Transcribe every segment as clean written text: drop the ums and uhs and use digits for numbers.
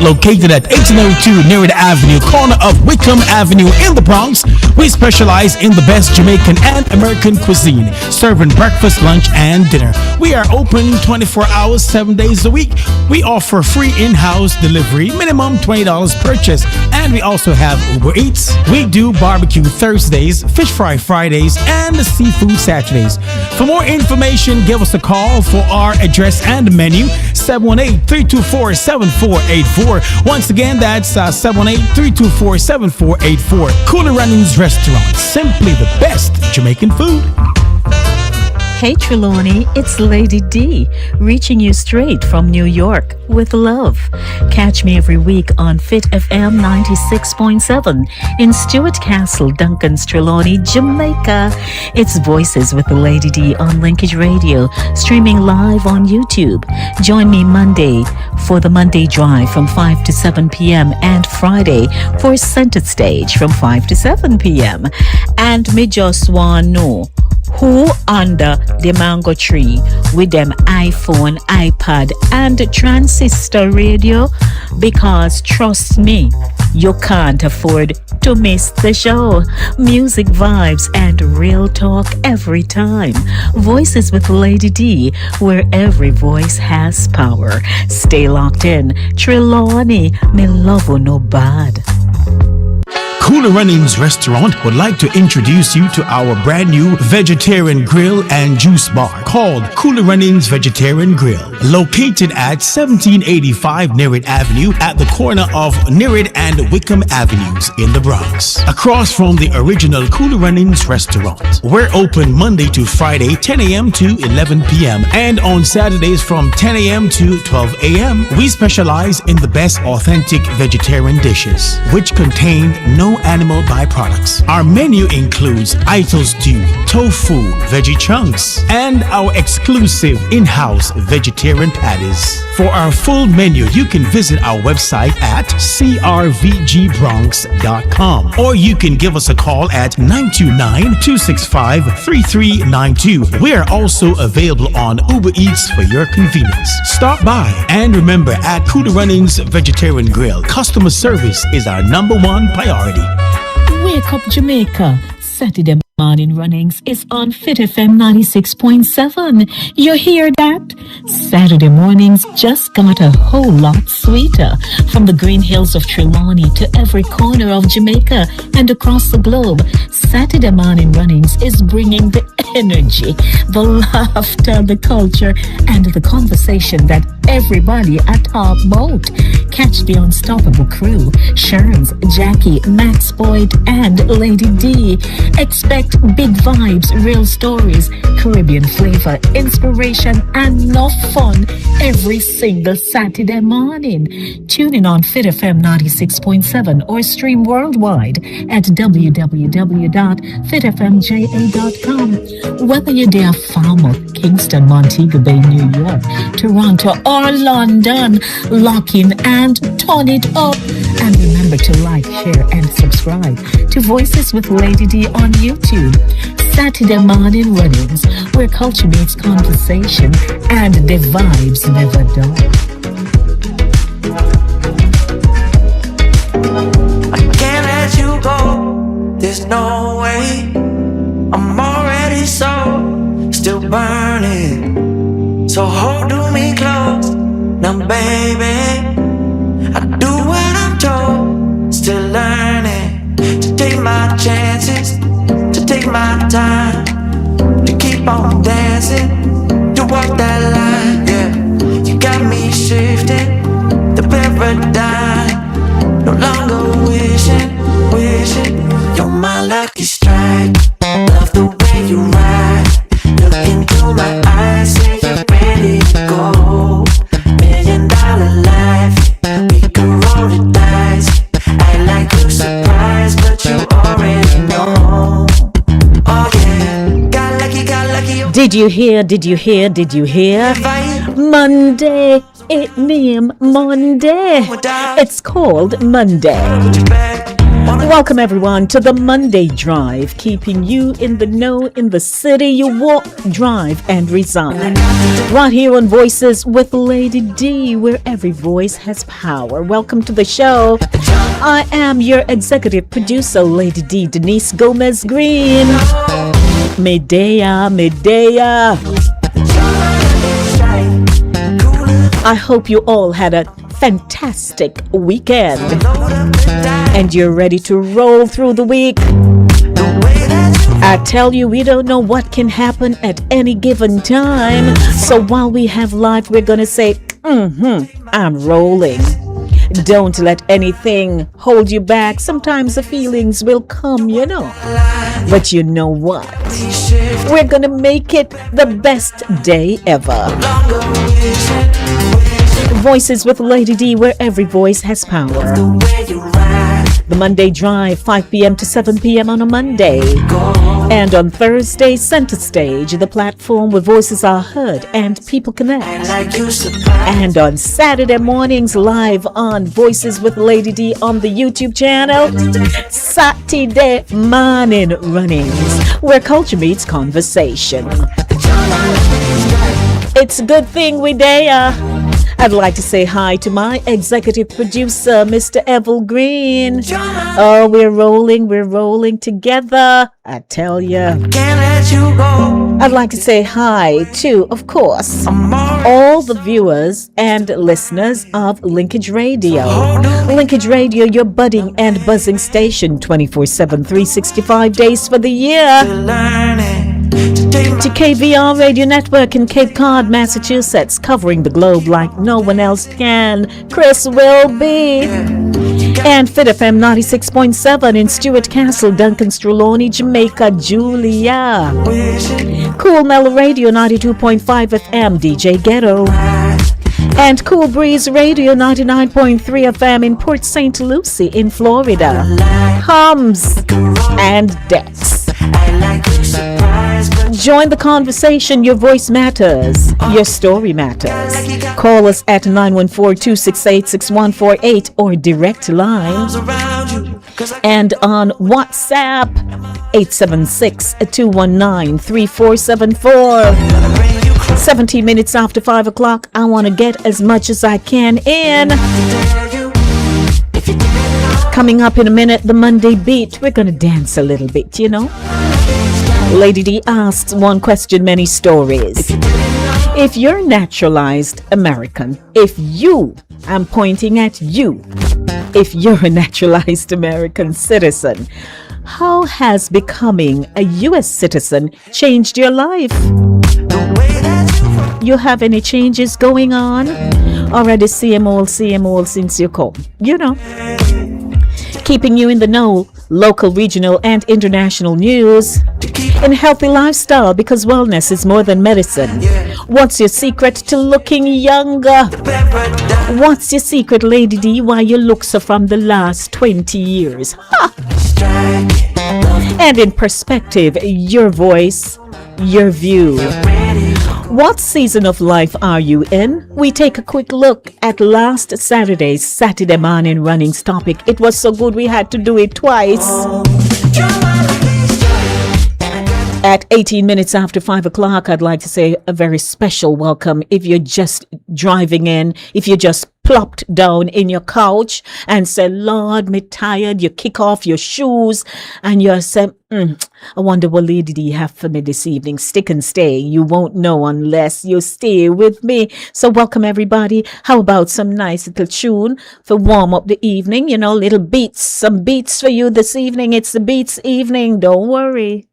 located at 1802 Nerid Avenue, corner of Wickham Avenue in the Bronx. We specialize in the best Jamaican and American cuisine, serving breakfast, lunch, and dinner. We are open 24 hours, 7 days a week. We offer free in-house delivery, minimum $20 purchase, and we also have Uber Eats. We do barbecue Thursdays, fish fry Fridays, and seafood Saturdays. For more information, give us a call for our address and menu, 718-324-7484. Once again, that's 718-324-7484. Cooler Runnings Restaurant, simply the best Jamaican food. Hey Trelawney, it's Lady D, reaching you straight from New York with love. Catch me every week on Fit FM 96.7 in Stuart Castle, Duncan's Trelawney, Jamaica. It's Voices with Lady D on Linkage Radio, streaming live on YouTube. Join me Monday for the Monday Drive from 5 to 7 p.m. and Friday for Center Stage from 5 to 7 p.m. And me just want know who under the mango tree with them iPhone, iPad, and transistor radio? Because trust me, you can't afford to miss the show. Music, vibes, and real talk every time. Voices with Lady D, where every voice has power. Stay locked in. Trelawney, me love you no bad. Cooler Runnings Restaurant would like to introduce you to our brand new vegetarian grill and juice bar called Cooler Runnings Vegetarian Grill, located at 1785 Nerid Avenue at the corner of Nerid and Wickham Avenues in the Bronx, across from the original Cooler Runnings Restaurant. We're open Monday to Friday, 10 a.m. to 11 p.m. and on Saturdays from 10 a.m. to 12 a.m. We specialize in the best authentic vegetarian dishes, which contain no animal byproducts. Our menu includes idol stew, tofu, veggie chunks, and our exclusive in-house vegetarian patties. For our full menu, you can visit our website at crvgbronx.com, or you can give us a call at 929-265-3392. We are also available on Uber Eats for your convenience. Stop by, and remember, at Cooler Runnings Vegetarian Grill, customer service is our #1 priority. Wake up Jamaica, Saturday morning runnings is on Fit FM 96.7. You hear that? Saturday mornings just got a whole lot sweeter. From the green hills of Trelawney to every corner of Jamaica and across the globe, Saturday morning runnings is bringing the energy, the laughter, the culture, and the conversation that everybody at top boat. Catch the unstoppable crew, Sherms, Jackie, Max Boyd, and Lady D. Expect big vibes, real stories, Caribbean flavor, inspiration, and enough fun every single Saturday morning. Tune in on Fit FM 96.7 or stream worldwide at www.fitfmja.com. Whether you're there Falmouth, Kingston, Montego Bay, New York, Toronto, or London, lock in and turn it up. And remember to like, share, and subscribe to Voices with Lady D on YouTube. Saturday morning runnings, where culture meets conversation and the vibes never die. I can't let you go, there's no way. I'm already still burning. So hold me close, now baby. I do what I'm told, still learning to take my chances, to take my time, to keep on dancing, to walk that line, yeah. You got me shifting the paradigm, no longer wishing, you're my lucky strike. Love the way you ride, look into my eyes, say you're ready to go. $1 million life, we can roll the dice. I like you surprised, but you already know. Oh yeah, got lucky. Did you hear? Monday, it name Monday. It's called Monday. Welcome everyone to the Monday Drive, keeping you in the know in the city you walk, drive, and reside. Right here on Voices with Lady D, where every voice has power. Welcome to the show. I am your executive producer, Lady D, Denise Gomez Green. Medea. I hope you all had a fantastic weekend and you're ready to roll through the week. I tell you, we don't know what can happen at any given time. So while we have life, we're going to say, I'm rolling. Don't let anything hold you back. Sometimes the feelings will come, you know. But you know what? We're going to make it the best day ever. Voices with Lady D, where every voice has power. The Monday Drive, 5 p.m. to 7 p.m. on a Monday. And on Thursday, Center Stage, the platform where voices are heard and people connect. And on Saturday mornings, live on Voices with Lady D on the YouTube channel. Saturday morning runnings, where culture meets conversation. It's a good thing we there. I'd like to say hi to my executive producer, Mr. Evil Green. Oh, we're rolling together. I tell ya. I'd like to say hi to, of course, all the viewers and listeners of Linkage Radio. Linkage Radio, your budding and buzzing station, 24/7, 365 days for the year. To KVR Radio Network in Cape Cod, Massachusetts, covering the globe like no one else can. Chris Wilby. And Fit FM 96.7 in Stuart Castle, Duncan Struloni, Jamaica, Julia. Cool Mellow Radio 92.5 FM, DJ Ghetto. And Cool Breeze Radio 99.3 FM in Port St. Lucie in Florida. Hums and Dex. Join the conversation. Your voice matters. Your story matters. Call us at 914-268-6148 or direct line. And on WhatsApp, 876-219-3474. 17 minutes after 5 o'clock. I want to get as much as I can in. Coming up in a minute, the Monday Beat. We're going to dance a little bit, you know. Lady D asks one question, many stories. If you're naturalized American, I'm pointing at you, if you're a naturalized American citizen, how has becoming a U.S. citizen changed your life? You have any changes going on? Already same old since you come, you know. Keeping you in the know, local, regional, and international news. In healthy lifestyle, because wellness is more than medicine. What's your secret to looking younger? What's your secret, Lady D, why you look so from the last 20 years? Ha! And in perspective, your voice, your view. What season of life are you in? We take a quick look at last Saturday's Saturday morning runnings topic. It was so good we had to do it twice. At 18 minutes after 5 o'clock, I'd like to say a very special welcome. If you're just driving in, if you just plopped down in your couch and say, Lord, me tired, you kick off your shoes and you say, I wonder what Lady D have for me this evening. Stick and stay. You won't know unless you stay with me. So welcome everybody. How about some nice little tune for warm up the evening? You know, little beats, some beats for you this evening. It's the beats evening. Don't worry.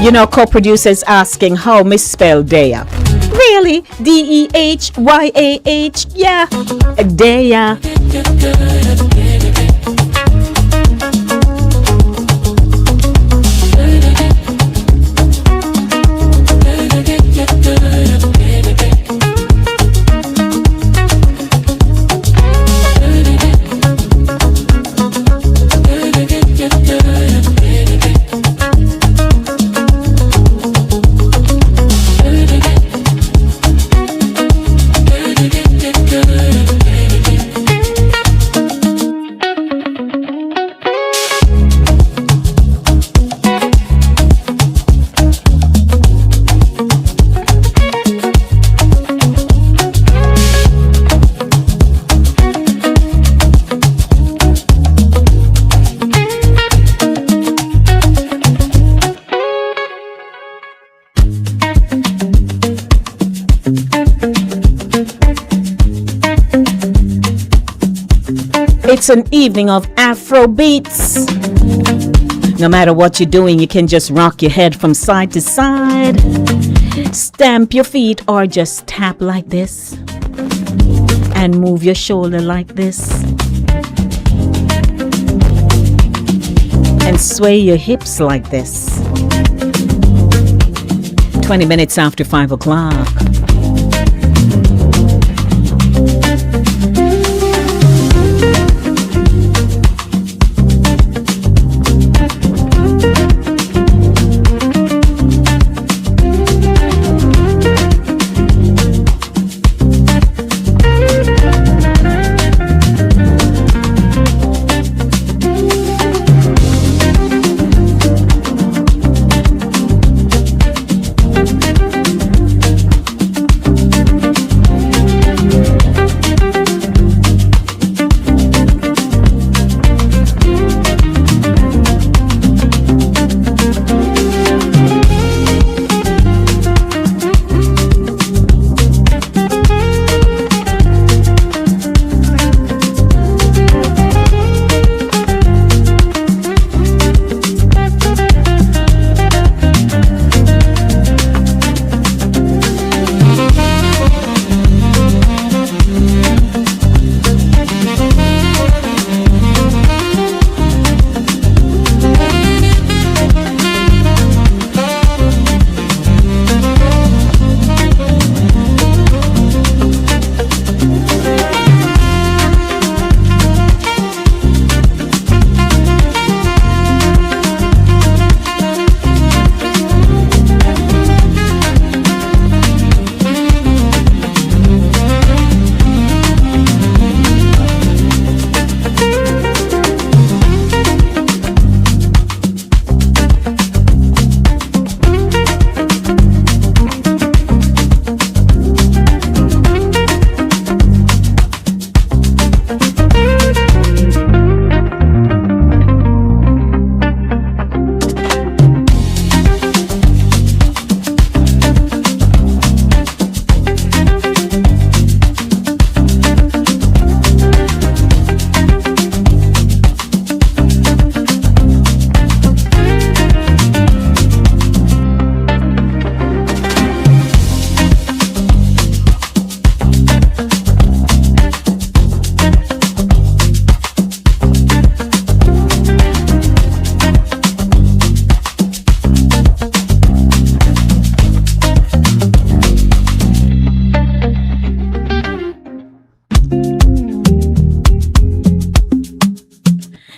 You know, co-producers asking how misspell Daya. Really? D-E-H-Y-A-H? Yeah. Daya. It's an evening of Afro beats. No matter what you're doing, you can just rock your head from side to side, stamp your feet, or just tap like this and move your shoulder like this and sway your hips like this. 20 minutes after 5 o'clock.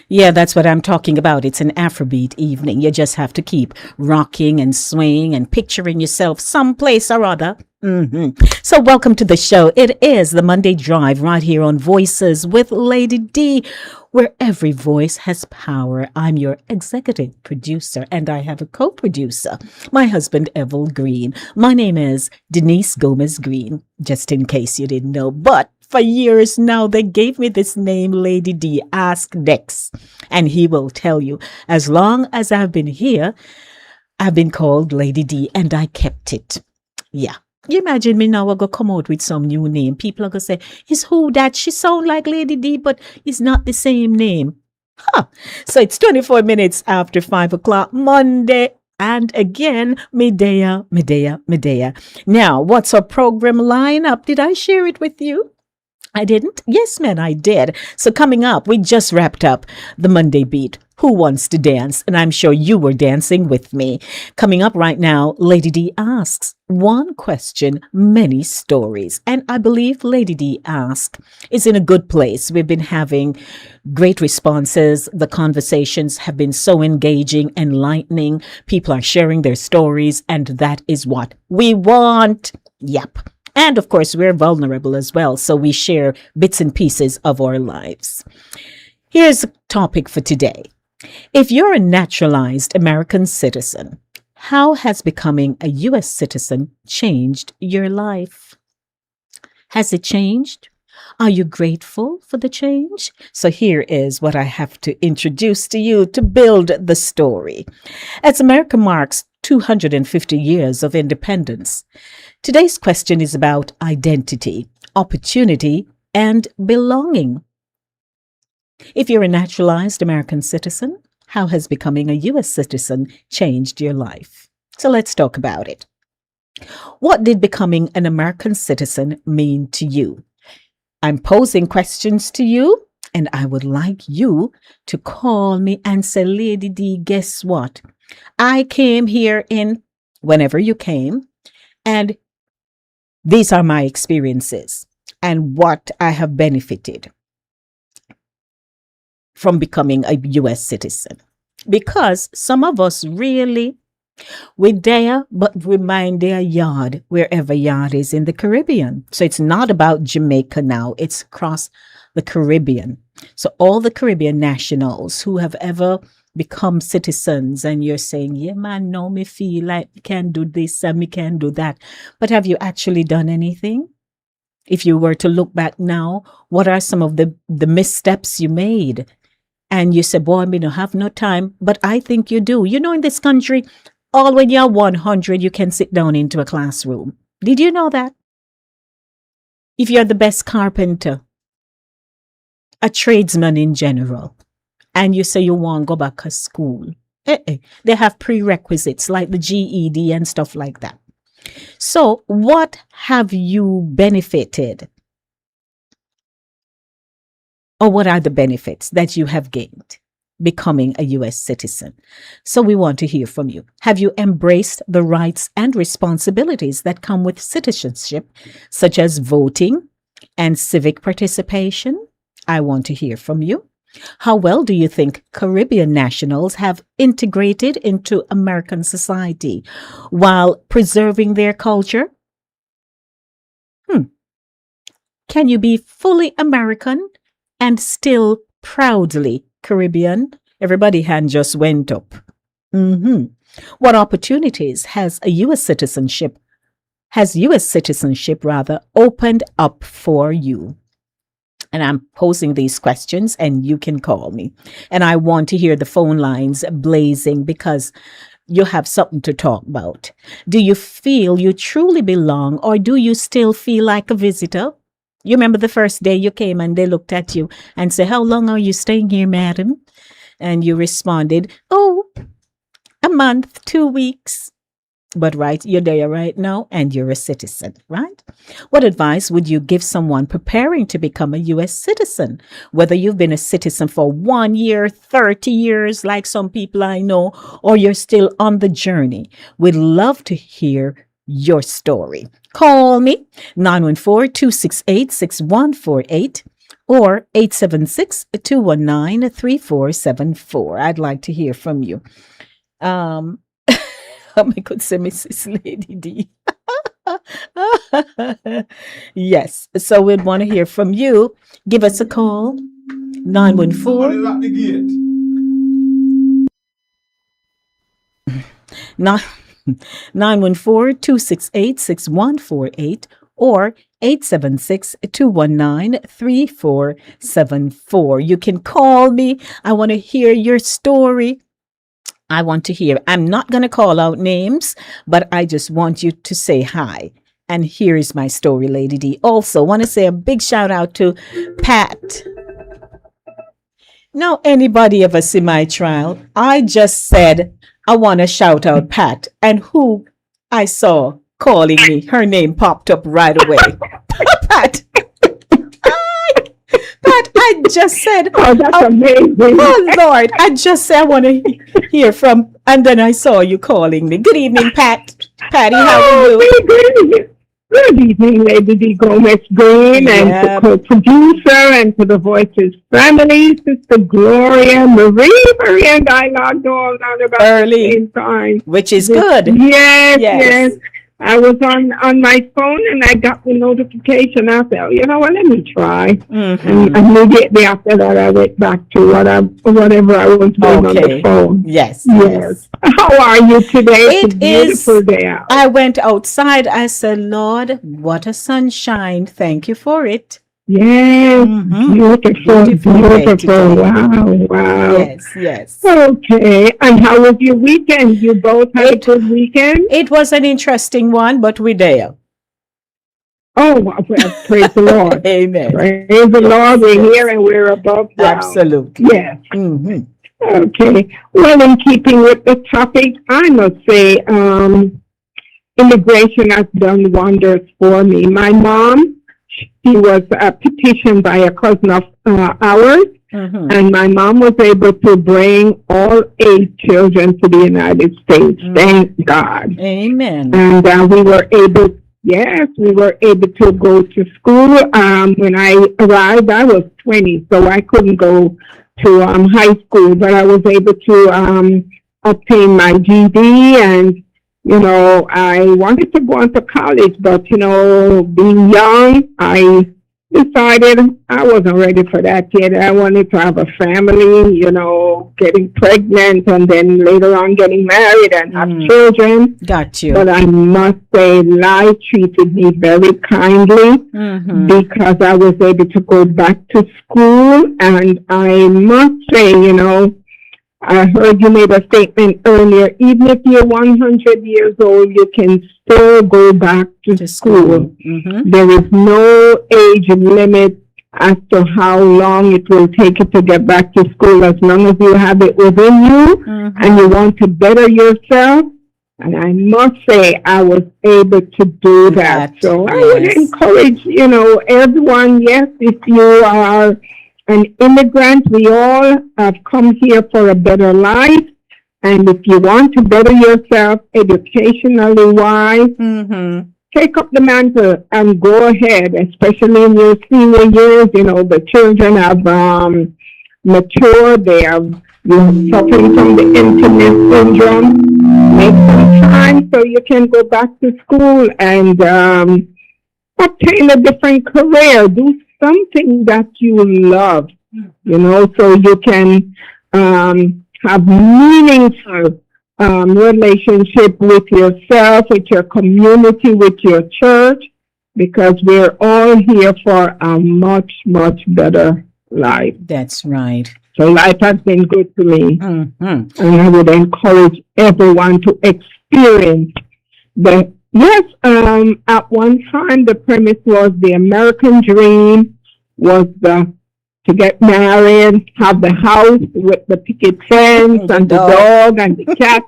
Yeah, that's what I'm talking about. It's an Afrobeat evening. You just have to keep rocking and swaying and picturing yourself someplace or other. So welcome to the show. It is the Monday Drive right here on Voices with Lady D, where every voice has power. I'm your executive producer, and I have a co-producer, my husband, Evil Green. My name is Denise Gomez Green, just in case you didn't know. But for years now, they gave me this name, Lady D. Ask Dex, and he will tell you. As long as I've been here, I've been called Lady D, and I kept it. Yeah. You imagine me now, I go come out with some new name. People are going to say, is who that? She sound like Lady D, but it's not the same name. Huh. So it's 24 minutes after 5 o'clock Monday. And again, Medea. Now, what's our program lineup? Did I share it with you? I didn't? Yes, man, I did. So coming up, we just wrapped up the Monday Beat. Who wants to dance? And I'm sure you were dancing with me. Coming up right now, Lady D asks, one question, many stories. And I believe Lady D Ask is in a good place. We've been having great responses. The conversations have been so engaging, enlightening. People are sharing their stories, and that is what we want. Yep. And of course, we're vulnerable as well, so we share bits and pieces of our lives. Here's a topic for today. If you're a naturalized American citizen, how has becoming a U.S. citizen changed your life? Has it changed? Are you grateful for the change? So here is what I have to introduce to you to build the story. As America marks 250 years of independence, today's question is about identity, opportunity, and belonging. If you're a naturalized American citizen, how has becoming a U.S. citizen changed your life? So let's talk about it. What did becoming an American citizen mean to you? I'm posing questions to you, and I would like you to call me and say, Lady D, guess what? I came here in whenever you came, and these are my experiences and what I have benefited from becoming a U.S. citizen. Because some of us really, we there, but we mind their yard, wherever yard is in the Caribbean. So it's not about Jamaica now, it's across the Caribbean. So all the Caribbean nationals who have ever become citizens, and you're saying, yeah, man, no, me feel like me can do this and me can do that. But have you actually done anything? If you were to look back now, what are some of the missteps you made? And you say, boy, me don't have no time. But I think you do. You know, in this country, all when you're 100, you can sit down into a classroom. Did you know that? If you're the best carpenter, a tradesman in general, and you say you want to go back to school, they have prerequisites like the GED and stuff like that. So what have you benefited? Or what are the benefits that you have gained becoming a U.S. citizen? So we want to hear from you. Have you embraced the rights and responsibilities that come with citizenship, such as voting and civic participation? I want to hear from you. How well do you think Caribbean nationals have integrated into American society while preserving their culture? Can you be fully American and still proudly Caribbean? Everybody hand just went up. What opportunities has U.S. citizenship opened up for you? And I'm posing these questions and you can call me. And I want to hear the phone lines blazing because you have something to talk about. Do you feel you truly belong, or do you still feel like a visitor? You remember the first day you came and they looked at you and said, how long are you staying here, madam? And you responded, oh, a month, 2 weeks. But right, you're there right now and you're a citizen, right? What advice would you give someone preparing to become a U.S. citizen? Whether you've been a citizen for 1 year, 30 years, like some people I know, or you're still on the journey. We'd love to hear your story. Call me 914-268-6148 or 876-219-3474. I'd like to hear from you. I could say Mrs. Lady D. Yes, so we'd want to hear from you. Give us a call. 914-268-6148 or 876-219-3474. You can call me. I want to hear your story. I want to hear. I'm not going to call out names, but I just want you to say hi. And here is my story, Lady D. Also, want to say a big shout out to Pat. Now, anybody ever see my trial? I just said, I want to shout out Pat. And who I saw calling me, her name popped up right away. Pat. Pat, I just said, oh, that's amazing. Oh, Lord, I just said I want to hear from, and then I saw you calling me. Good evening, Pat. Patty, how are you? Good evening, Lady D. Gomez Green, and to co-producer, and to the Voices family, Sister Gloria, Marie, and I logged on about early, the same time. Which is good. Yes. I was on my phone and I got the notification. I said, you know what, let me try. And immediately after that, I went back to whatever I was doing on the phone. Yes. How are you today? It's a beautiful day out. I went outside. I said, Lord, what a sunshine. Thank you for it. Yes, beautiful. Wow. Yes. Okay, and how was your weekend? You both had a good weekend? It was an interesting one, but we're there. Oh, well, praise the Lord. Amen. Praise the Lord. We're here and we're above ground. Absolutely. Yes. Mm-hmm. Okay. Well, in keeping with the topic, I must say, immigration has done wonders for me. My mom, she was petitioned by a cousin of ours, and my mom was able to bring all 8 children to the United States. Thank God. Amen. And we were able, yes, we were able to go to school. When I arrived, I was 20, so I couldn't go to high school, but I was able to obtain my GD, and I wanted to go on to college, but being young, I decided I wasn't ready for that yet. I wanted to have a family, getting pregnant and then later on getting married and have children. Got you. But I must say, life treated me very kindly because I was able to go back to school. And I must say, I heard you made a statement earlier, even if you're 100 years old, you can still go back to school. There is no age limit as to how long it will take you to get back to school, as long as you have it within you and you want to better yourself. And I must say, I was able to do that. So I would encourage, everyone, yes, if you are an immigrant, we all have come here for a better life. And if you want to better yourself educationally wise, take up the mantle and go ahead, especially in your senior years. The children have matured. They have suffering from the empty nest syndrome. Make some time so you can go back to school and obtain a different career. Do something that you love, so you can have meaningful relationship with yourself, with your community, with your church, because we're all here for a much, much better life. That's right. So life has been good to me. And I would encourage everyone to experience the at one time the premise was the American dream was to get married, have the house with the picket fence and the dog and the cat,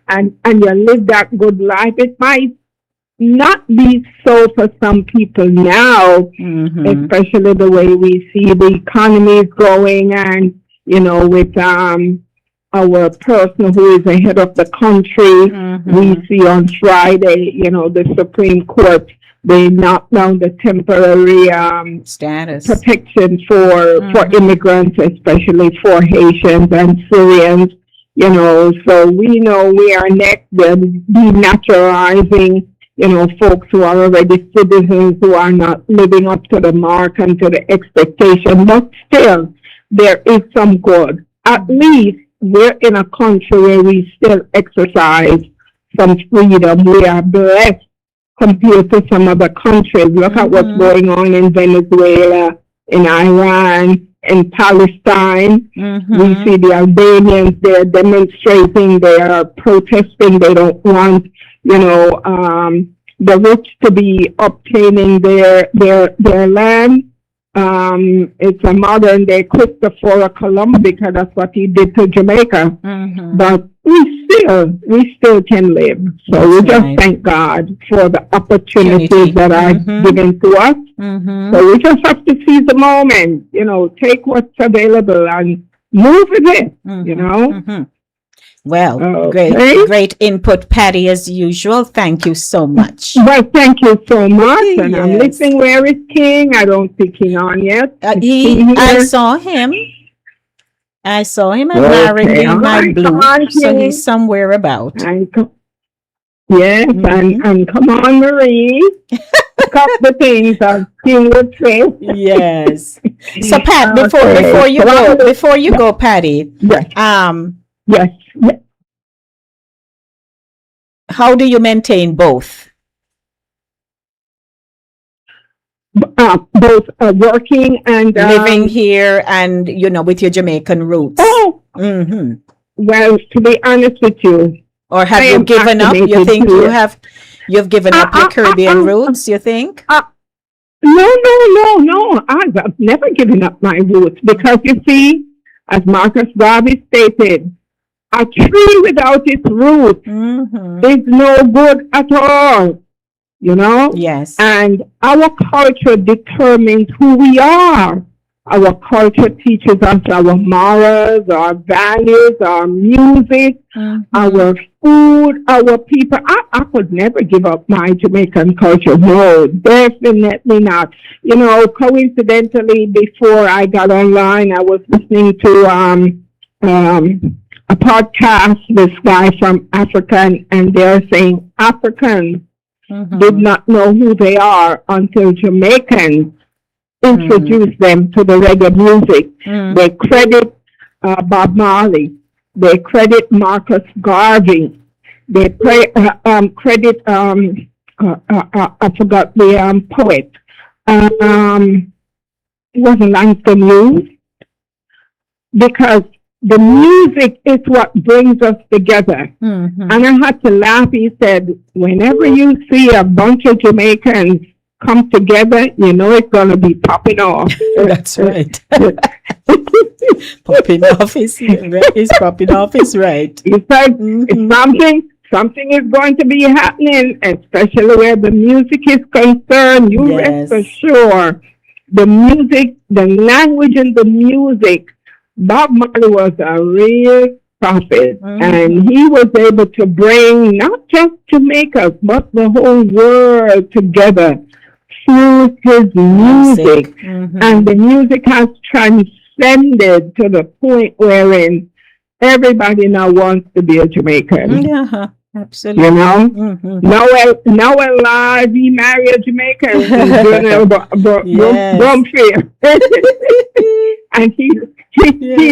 and you live that good life. It might not be so for some people now, especially the way we see the economy is going, and with our person who is the head of the country. We see on Friday, the Supreme Court, they knocked down the temporary status protection for immigrants, especially for Haitians and Syrians. So we know we are next. They're denaturalizing, folks who are already citizens who are not living up to the mark and to the expectation. But still, there is some good. At least we're in a country where we still exercise some freedom. We are blessed compared to some other countries. Look at what's going on in Venezuela, in Iran, in Palestine. We see the Albanians, they're demonstrating, they are protesting, they don't want, the rich to be obtaining their land. It's a modern day Christopher Columbus, because that's what he did to Jamaica. But we still can live. So we just thank God for the opportunities that are given to us. So we just have to seize the moment, take what's available and move with it, Well, great input, Patty, as usual. Thank you so much. Well, thank you so much. And I'm listening. Where is King? I don't see King on yet. I saw him. I'm marrying my blue. So he's somewhere about. And come on, Marie. Cut the things that King would say. Yes. So Pat, before you go, Patty. Yes. How do you maintain both? Both working and living here, and with your Jamaican roots. Well, to be honest with you, or have you given up? You think you have? You've given up your Caribbean roots, you think? No. I've never given up my roots because you see, as Marcus Garvey stated, a tree without its roots is no good at all, you know? Yes. And our culture determines who we are. Our culture teaches us our morals, our values, our music, our food, our people. I could never give up my Jamaican culture. No, definitely not. You know, coincidentally, before I got online, I was listening to a podcast, this guy from Africa, and they're saying Africans did not know who they are until Jamaicans introduced them to the reggae music. They credit Bob Marley. They credit Marcus Garvey. They credit, I forgot the poet. It wasn't Langston Hughes. Because the music is what brings us together. And I had to laugh. He said, whenever you see a bunch of Jamaicans come together, you know it's going to be popping off. That's right. Popping off is popping off is right. He said, something is going to be happening, especially where the music is concerned. You rest assured. The music, the language in the music, Bob Marley was a real prophet, and he was able to bring not just Jamaica, but the whole world together through his music. And the music has transcended to the point wherein everybody now wants to be a Jamaican. Yeah, absolutely. You know? Noel Live, he married a Jamaican. Bromfield. And he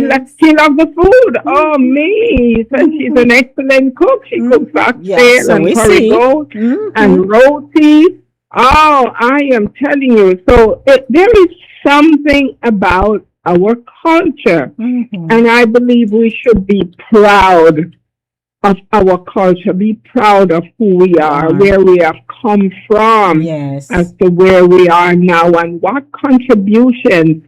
loves the food. Oh, me. So she's an excellent cook. She cooks oxtail and curry goat and roti. Oh, I am telling you. So there is something about our culture. And I believe we should be proud of our culture, be proud of who we are, where we have come from, as to where we are now, and what contributions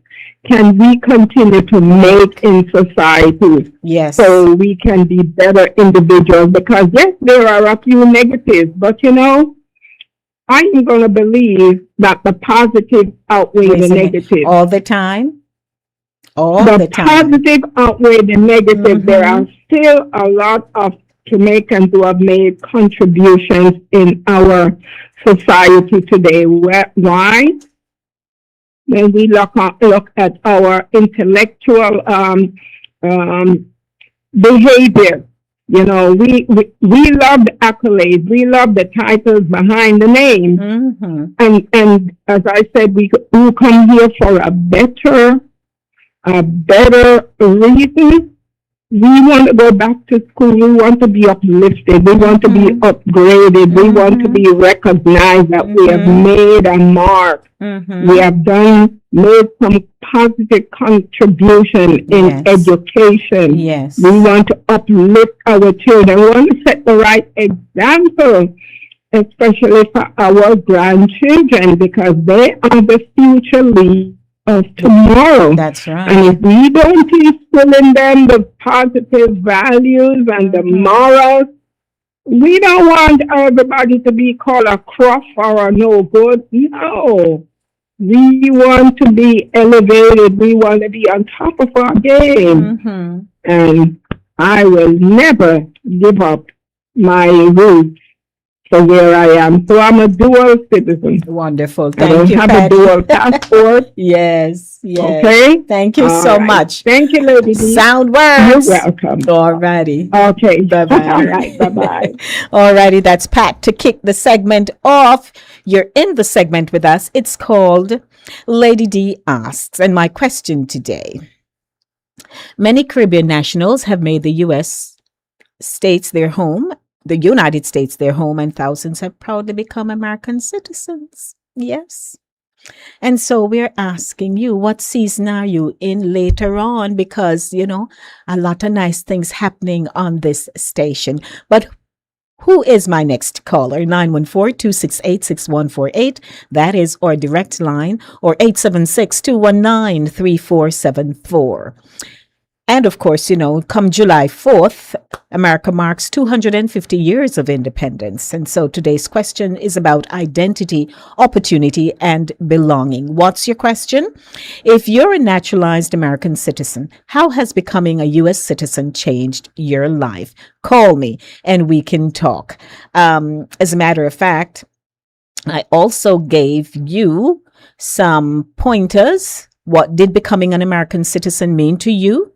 can we continue to make in society so we can be better individuals. Because yes, there are a few negatives, but you know, I'm going to believe that the positive outweigh the negative. All the time? The positive outweigh the negative. There are still a lot of Jamaicans who have made contributions in our society today. Why? When we look at our intellectual behavior, you know, we love the accolades, we love the titles behind the name, and as I said, we come here for a better reason. We want to go back to school. We want to be uplifted. We want to be upgraded. We want to be recognized that we have made a mark. We have made some positive contribution in education. We want to uplift our children. We want to set the right example, especially for our grandchildren, because they are the future leaders of tomorrow. That's right. And if we don't instill in them the positive values and the morals, we don't want everybody to be called a cross or a no good. No. We want to be elevated. We want to be on top of our game. And I will never give up my roots for where I am. So I'm a dual citizen. Wonderful. Thank you, Patty. I have a dual passport. Yes. Okay. Thank you so much. Thank you, Lady D. Sound words. You're welcome. All righty. Okay. Bye-bye. All right. Bye-bye. All righty. That's Pat to kick the segment off. You're in the segment with us. It's called Lady D Asks. And my question today: many Caribbean nationals have made the United States their home, and thousands have proudly become American citizens. Yes. And so we're asking you, what season are you in later on? Because, you know, a lot of nice things happening on this station. But Who is my next caller? 914-268-6148. That is our direct line, or 876-219-3474. And of course, come July 4th, America marks 250 years of independence. And so today's question is about identity, opportunity, and belonging. What's your question? If you're a naturalized American citizen, how has becoming a U.S. citizen changed your life? Call me and we can talk. As a matter of fact, I also gave you some pointers. What did becoming an American citizen mean to you?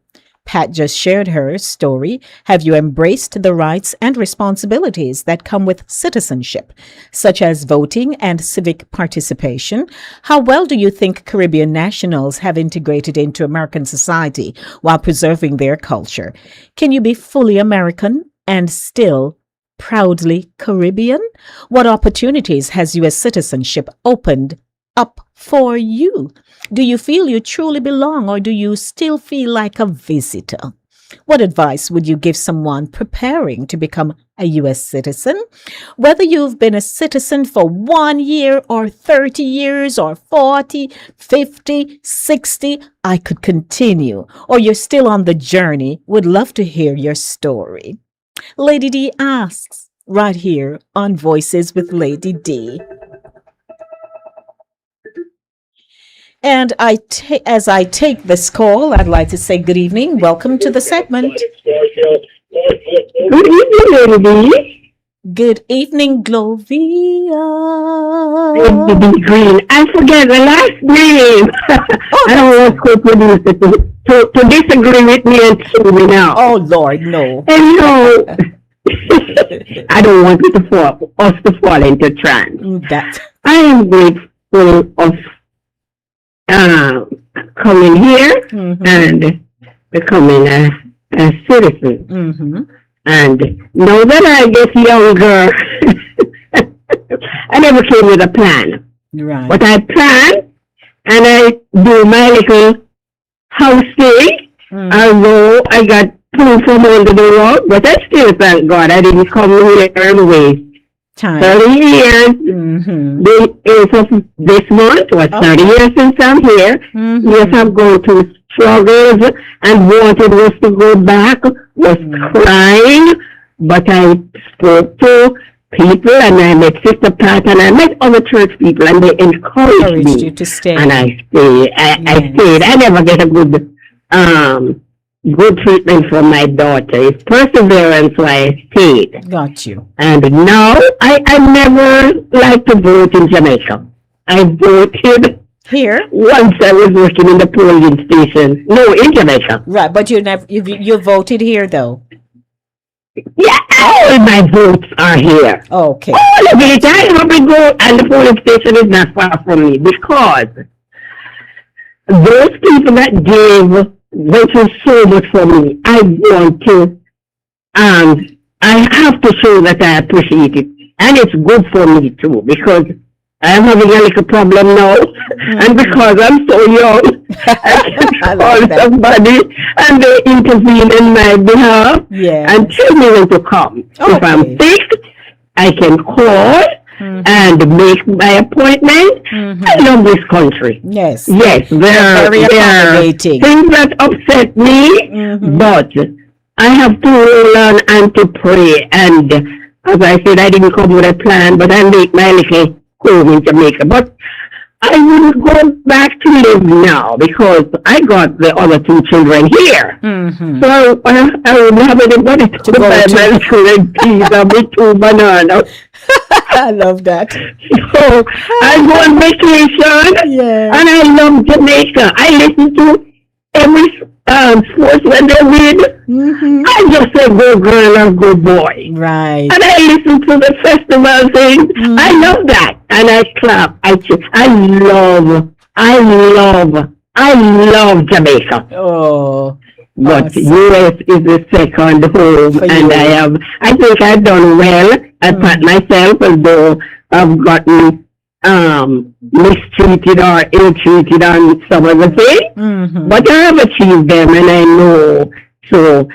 Pat just shared her story. Have you embraced the rights and responsibilities that come with citizenship, such as voting and civic participation? How well do you think Caribbean nationals have integrated into American society while preserving their culture? Can you be fully American and still proudly Caribbean? What opportunities has U.S. citizenship opened up for you? Do you feel you truly belong, or do you still feel like a visitor? What advice would you give someone preparing to become a U.S. citizen? Whether you've been a citizen for 1 year or 30 years or 40, 50, 60, I could continue, or you're still on the journey, would love to hear your story. Lady D asks, right here on Voices with Lady D. And as I take this call, I'd like to say good evening. Welcome to the segment. Good evening, lady. Good evening, Glovia. Lady Green. I forget the last name. I don't want to co-produce it to disagree with me and sue me now. Oh, Lord, no. And I don't want us to fall into trance. I am grateful of coming here and becoming a citizen. And now that I get younger, I never came with a plan. Right. But I plan and I do my little house thing. Although I got pulled from under the rug, but I still thank God I didn't come here and waste 30 years. The age of this month was 30 years since I'm here. Yes, I'm going through struggles and wanted was to go back, was crying, but I spoke to people and I met Sister Pat and I met other church people and they encouraged me you to stay. And I stayed. I stayed. I never get a good treatment from my daughter. It's perseverance why I stayed. Got you. And now I never like to vote in Jamaica. I voted here once I was working in the polling station. No, in Jamaica. Right, but you voted here though. Yeah, all my votes are here. Okay. All of it. I have to go, and the polling station is not far from me because those people that went through so much for me. I want to, I have to show that I appreciate it. And it's good for me too, because I'm having a little problem now. And because I'm so young, I can call somebody and they intervene in my behalf and tell me when to come. Okay. If I'm sick, I can call and make my appointment. I love this country. Yes. Yes, there are things that upset me, but I have to learn and to pray. And as I said, I didn't come with a plan, but I make my little home in Jamaica. But I wouldn't go back to live now because I got the other two children here. So I wouldn't have anybody to buy my little red peas and my 2 bananas. I love that. So I go on vacation and I love Jamaica. I listen to every sports when they win. I just say go girl or go boy. Right. And I listen to the festival thing. I love that. And I clap. I love Jamaica. Oh. But awesome. US is the second home, and I think I've done well. I pat myself as though I've gotten mistreated or ill-treated on some of the things, but I have achieved them, and I know. So,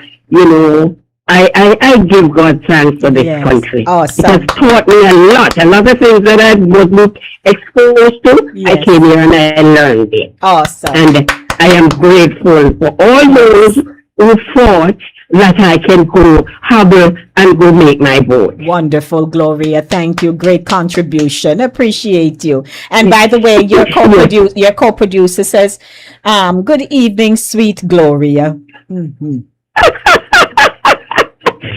I give God thanks for this Yes. country. It has Awesome. taught me a lot of things that I wasn't exposed to. I Yes. came here and I learned it. Awesome. And I am grateful for all those who fought that I can go harbor and go make my vote. Wonderful, Gloria. Thank you. Great contribution. Appreciate you. And by the way, your co-producer says, good evening, sweet Gloria. Mhm.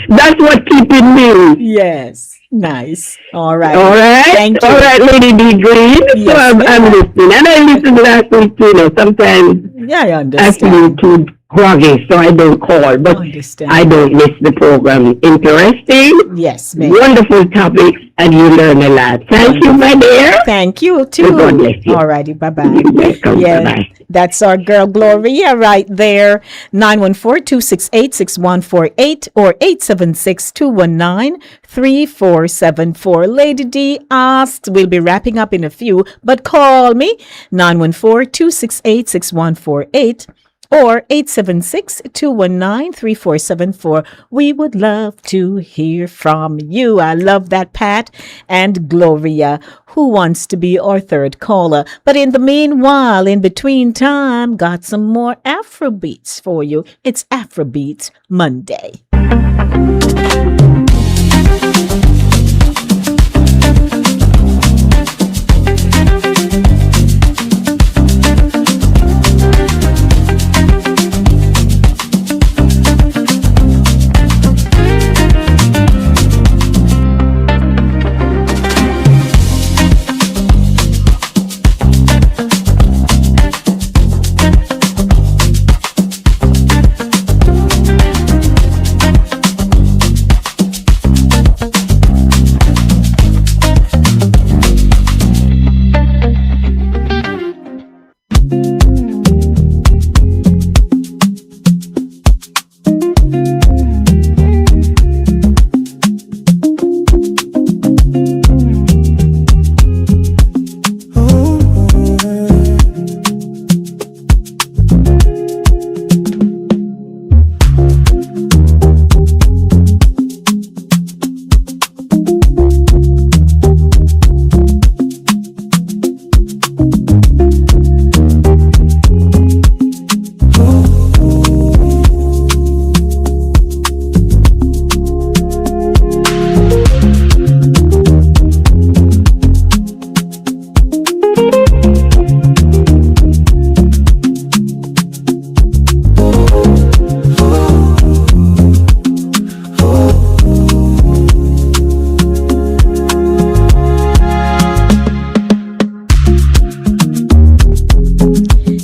That's what keeping me. Yes. Nice. All right. All right, Thank you. all right, Lady D Green. Yes, So I'm listening, and I listened last week too. Sometimes Yeah, I I feel understand. too groggy, so I don't call. But Understand. I don't miss the program. Interesting, Yes, ma'am. wonderful topic, and you learn a lot. Thank you, my dear. Thank you God too. bless you. All righty. Bye-bye. You're welcome. Yes, Bye-bye. that's our girl Gloria right there. 914-268-6148 or 876-219-3474. Lady D asked, we'll be wrapping up in a few, but call me 914-268-6148 or 876-219-3474. We would love to hear from you. I love that, Pat and Gloria. Who wants to be our third caller? But in the meanwhile, in between time, got some more Afrobeats for you. It's Afrobeats Monday.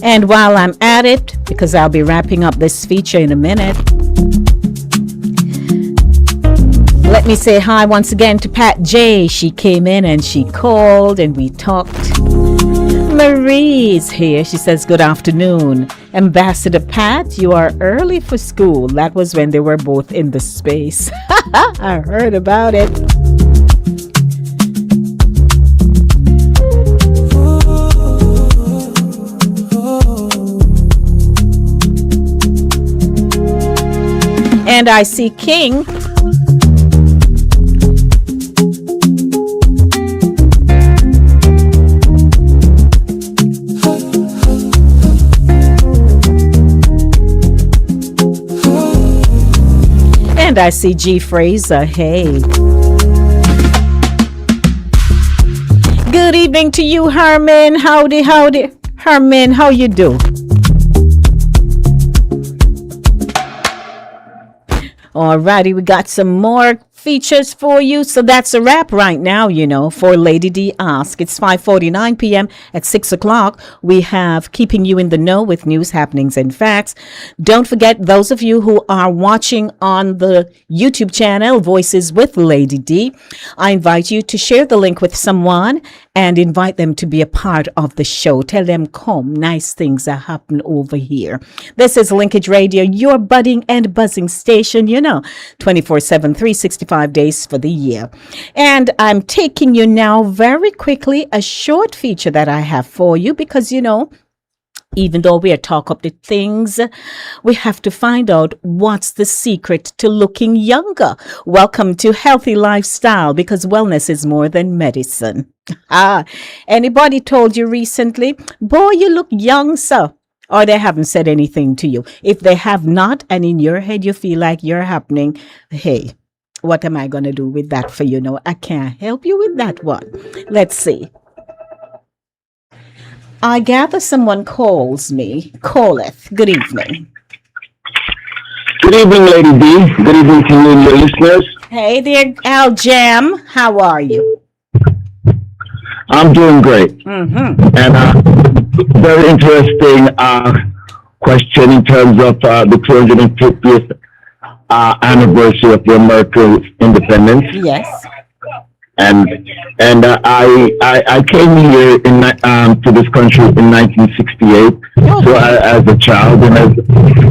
And while I'm at it, because I'll be wrapping up this feature in a minute, let me say hi once again to Pat J. She came in and she called and we talked. Marie's here. She says, good afternoon. Ambassador Pat, you are early for school. That was when they were both in the space. I heard about it. And I see King. And I see G. Fraser. Hey. Good evening to you, Herman. Howdy, howdy. Herman, how you do? Alrighty, we got some more features for you. So that's a wrap right now, for Lady D Ask. It's 5:49 p.m. At 6 o'clock. We have Keeping You in the Know with news, happenings, and facts. Don't forget, those of you who are watching on the YouTube channel, Voices with Lady D, I invite you to share the link with someone and invite them to be a part of the show. Tell them, come, nice things are happening over here. This is Linkage Radio, your budding and buzzing station, 24/7, 365 days for the year. And I'm taking you now very quickly, a short feature that I have for you because, Even though we are talk up the things, we have to find out what's the secret to looking younger. Welcome to Healthy Lifestyle, because wellness is more than medicine. Anybody told you recently, boy, you look young, sir? Or they haven't said anything to you. If they have not, and in your head you feel like you're happening, hey, what am I going to do with that for you? No, I can't help you with that one. Let's see. I gather someone calleth. Good evening. Good evening, Lady D. Good evening to you and your listeners. Hey there, Al Jam. How are you? I'm doing great. Mm-hmm. And very interesting question in terms of the 250th anniversary of the American independence. Yes. And I came here to this country in 1968. Okay. So as a child and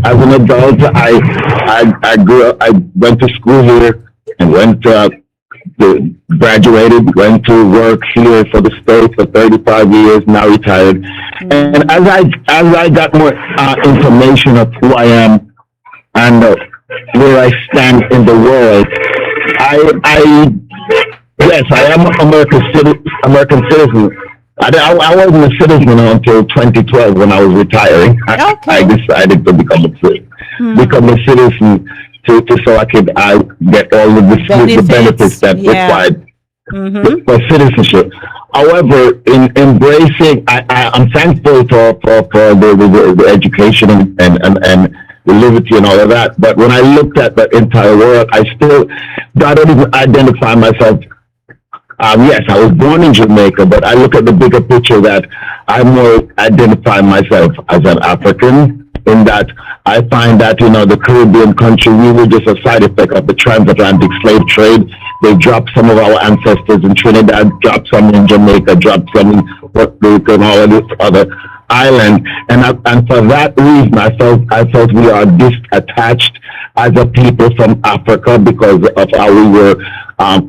as an adult, I grew up. I went to school here and graduated, went to work here for the state for 35 years. Now retired. Mm-hmm. And as I got more information of who I am and where I stand in the world, yes, I am an American citizen. I wasn't a citizen until 2012 when I was retiring. Okay. I decided to become a citizen so I could get all of the benefits that required for citizenship. However, in embracing, I'm thankful for the education and the liberty and all of that. But when I looked at the entire world, I don't even identify myself. Yes, I was born in Jamaica, but I look at the bigger picture that I more identify myself as an African, in that I find that, the Caribbean country, we were just a side effect of the transatlantic slave trade. They dropped some of our ancestors in Trinidad, dropped some in Jamaica, dropped some in Puerto Rico and all of this other island. And for that reason, I felt we are disattached as a people from Africa because of how we were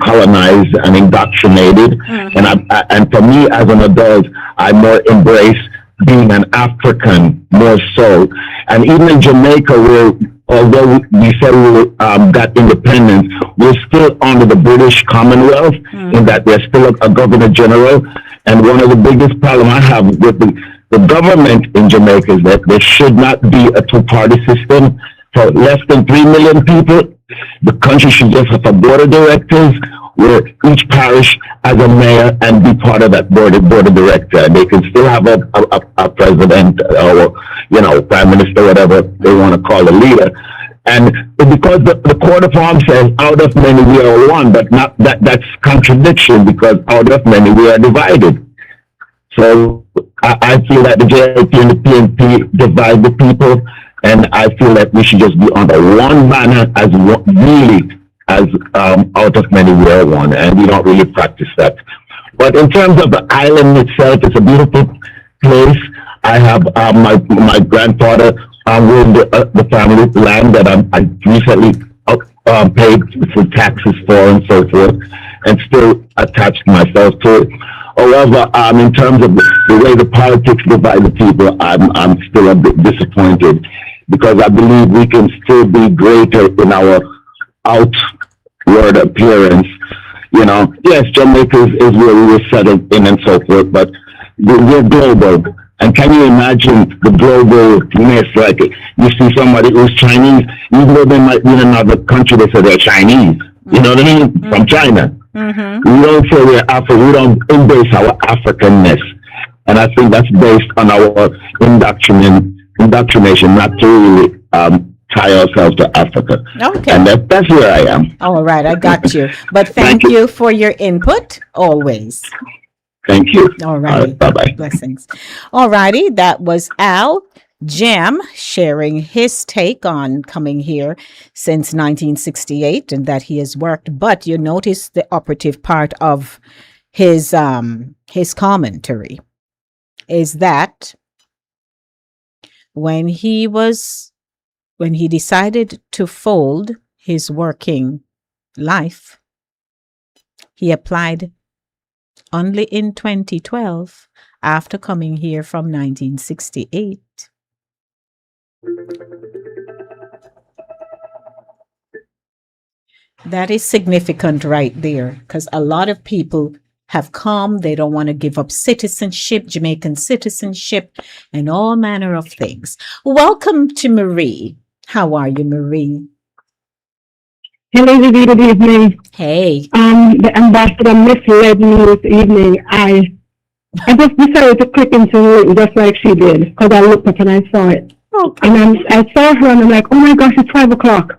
colonized and indoctrinated. Mm-hmm. And for me as an adult, I more embrace being an African more so. And even in Jamaica, where although we said we got independence, we're still under the British Commonwealth, in that there's still a governor general. And one of the biggest problems I have with the government in Jamaica is that there should not be a two-party system for less than 3 million people. The country should just have a board of directors where each parish has a mayor and be part of that board of director. And they can still have a president or, prime minister, whatever they want to call a leader. And because the court of arms says out of many we are one, but not that's contradiction, because out of many we are divided. So I feel that the JLP and the PNP divide the people. And I feel that we should just be under one banner as out of many we are one, and we don't really practice that. But in terms of the island itself, it's a beautiful place. I have my grandfather owned the family land that I recently paid for taxes for and so forth, and still attached myself to it. However, in terms of the way the politics divide the people, I'm still a bit disappointed, because I believe we can still be greater in our outward appearance. Yes, Jamaica is where we were settled in and so forth, but we're global. And can you imagine the globalness? Like, you see somebody who's Chinese, even though they might be in another country, they say they're Chinese. You know what I mean? Mm-hmm. From China. Mm-hmm. We don't say we're African. We don't embrace our Africanness. And I think that's based on our indoctrination, not to really tie ourselves to Africa. Okay. And that's where I am. All right, I got you. But thank you for your input, always. Thank you. All right. Bye-bye. Blessings. All righty. That was Al Jam sharing his take on coming here since 1968, and that he has worked. But you notice the operative part of his commentary is that when he decided to fold his working life, he applied only in 2012 after coming here from 1968. That is significant right there, because a lot of people have come, they don't want to give up citizenship, Jamaican citizenship, and all manner of things. Welcome to Marie. How are you, Marie? Hello, good evening. Hey. The ambassador misled me this evening. I just decided to click into it just like she did, because I looked up and I saw it. Okay. And I saw her and I'm like, oh my gosh, it's 5 o'clock.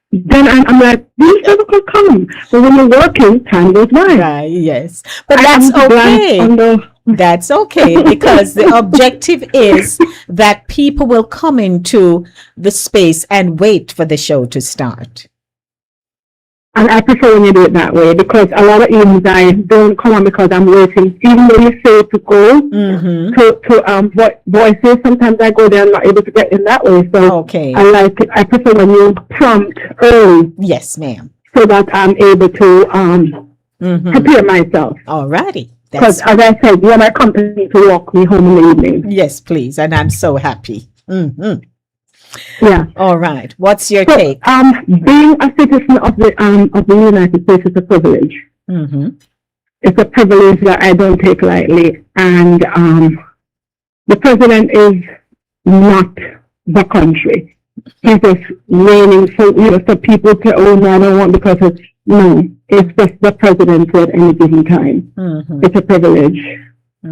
Then I'm like, these people could come. But when you're working, time goes by. Right, yes. But that's okay. That's okay, because the objective is that people will come into the space and wait for the show to start. And I prefer when you do it that way, because a lot of evenings I don't come on because I'm waiting. Even when you say to go to voices, sometimes I go there and not able to get in that way. So okay. I like it. I prefer when you prompt early. Yes, ma'am. So that I'm able to prepare myself. Alrighty. Because as I said, you are my company to walk me home in the evening. Yes, please. And I'm so happy. Yeah. All right. What's your take? Being a citizen of the United States is a privilege. It's a privilege that I don't take lightly. And the president is not the country. He's just reigning so people say, oh no, I don't want because it's no. It's just the president at any given time. It's a privilege.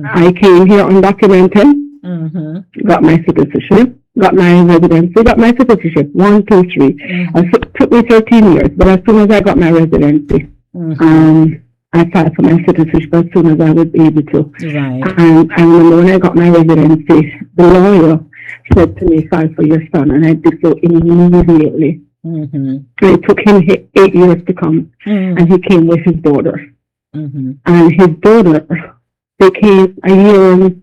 I came here undocumented, got my citizenship, got my residency, got my citizenship. 1, 2, 3. It took me 13 years, but as soon as I got my residency, I filed for my citizenship as soon as I was able to. Right. And I remember when I got my residency, the lawyer said to me, file for your son, and I did so immediately. It took him 8 years to come, and he came with his daughter. And his daughter, they came a year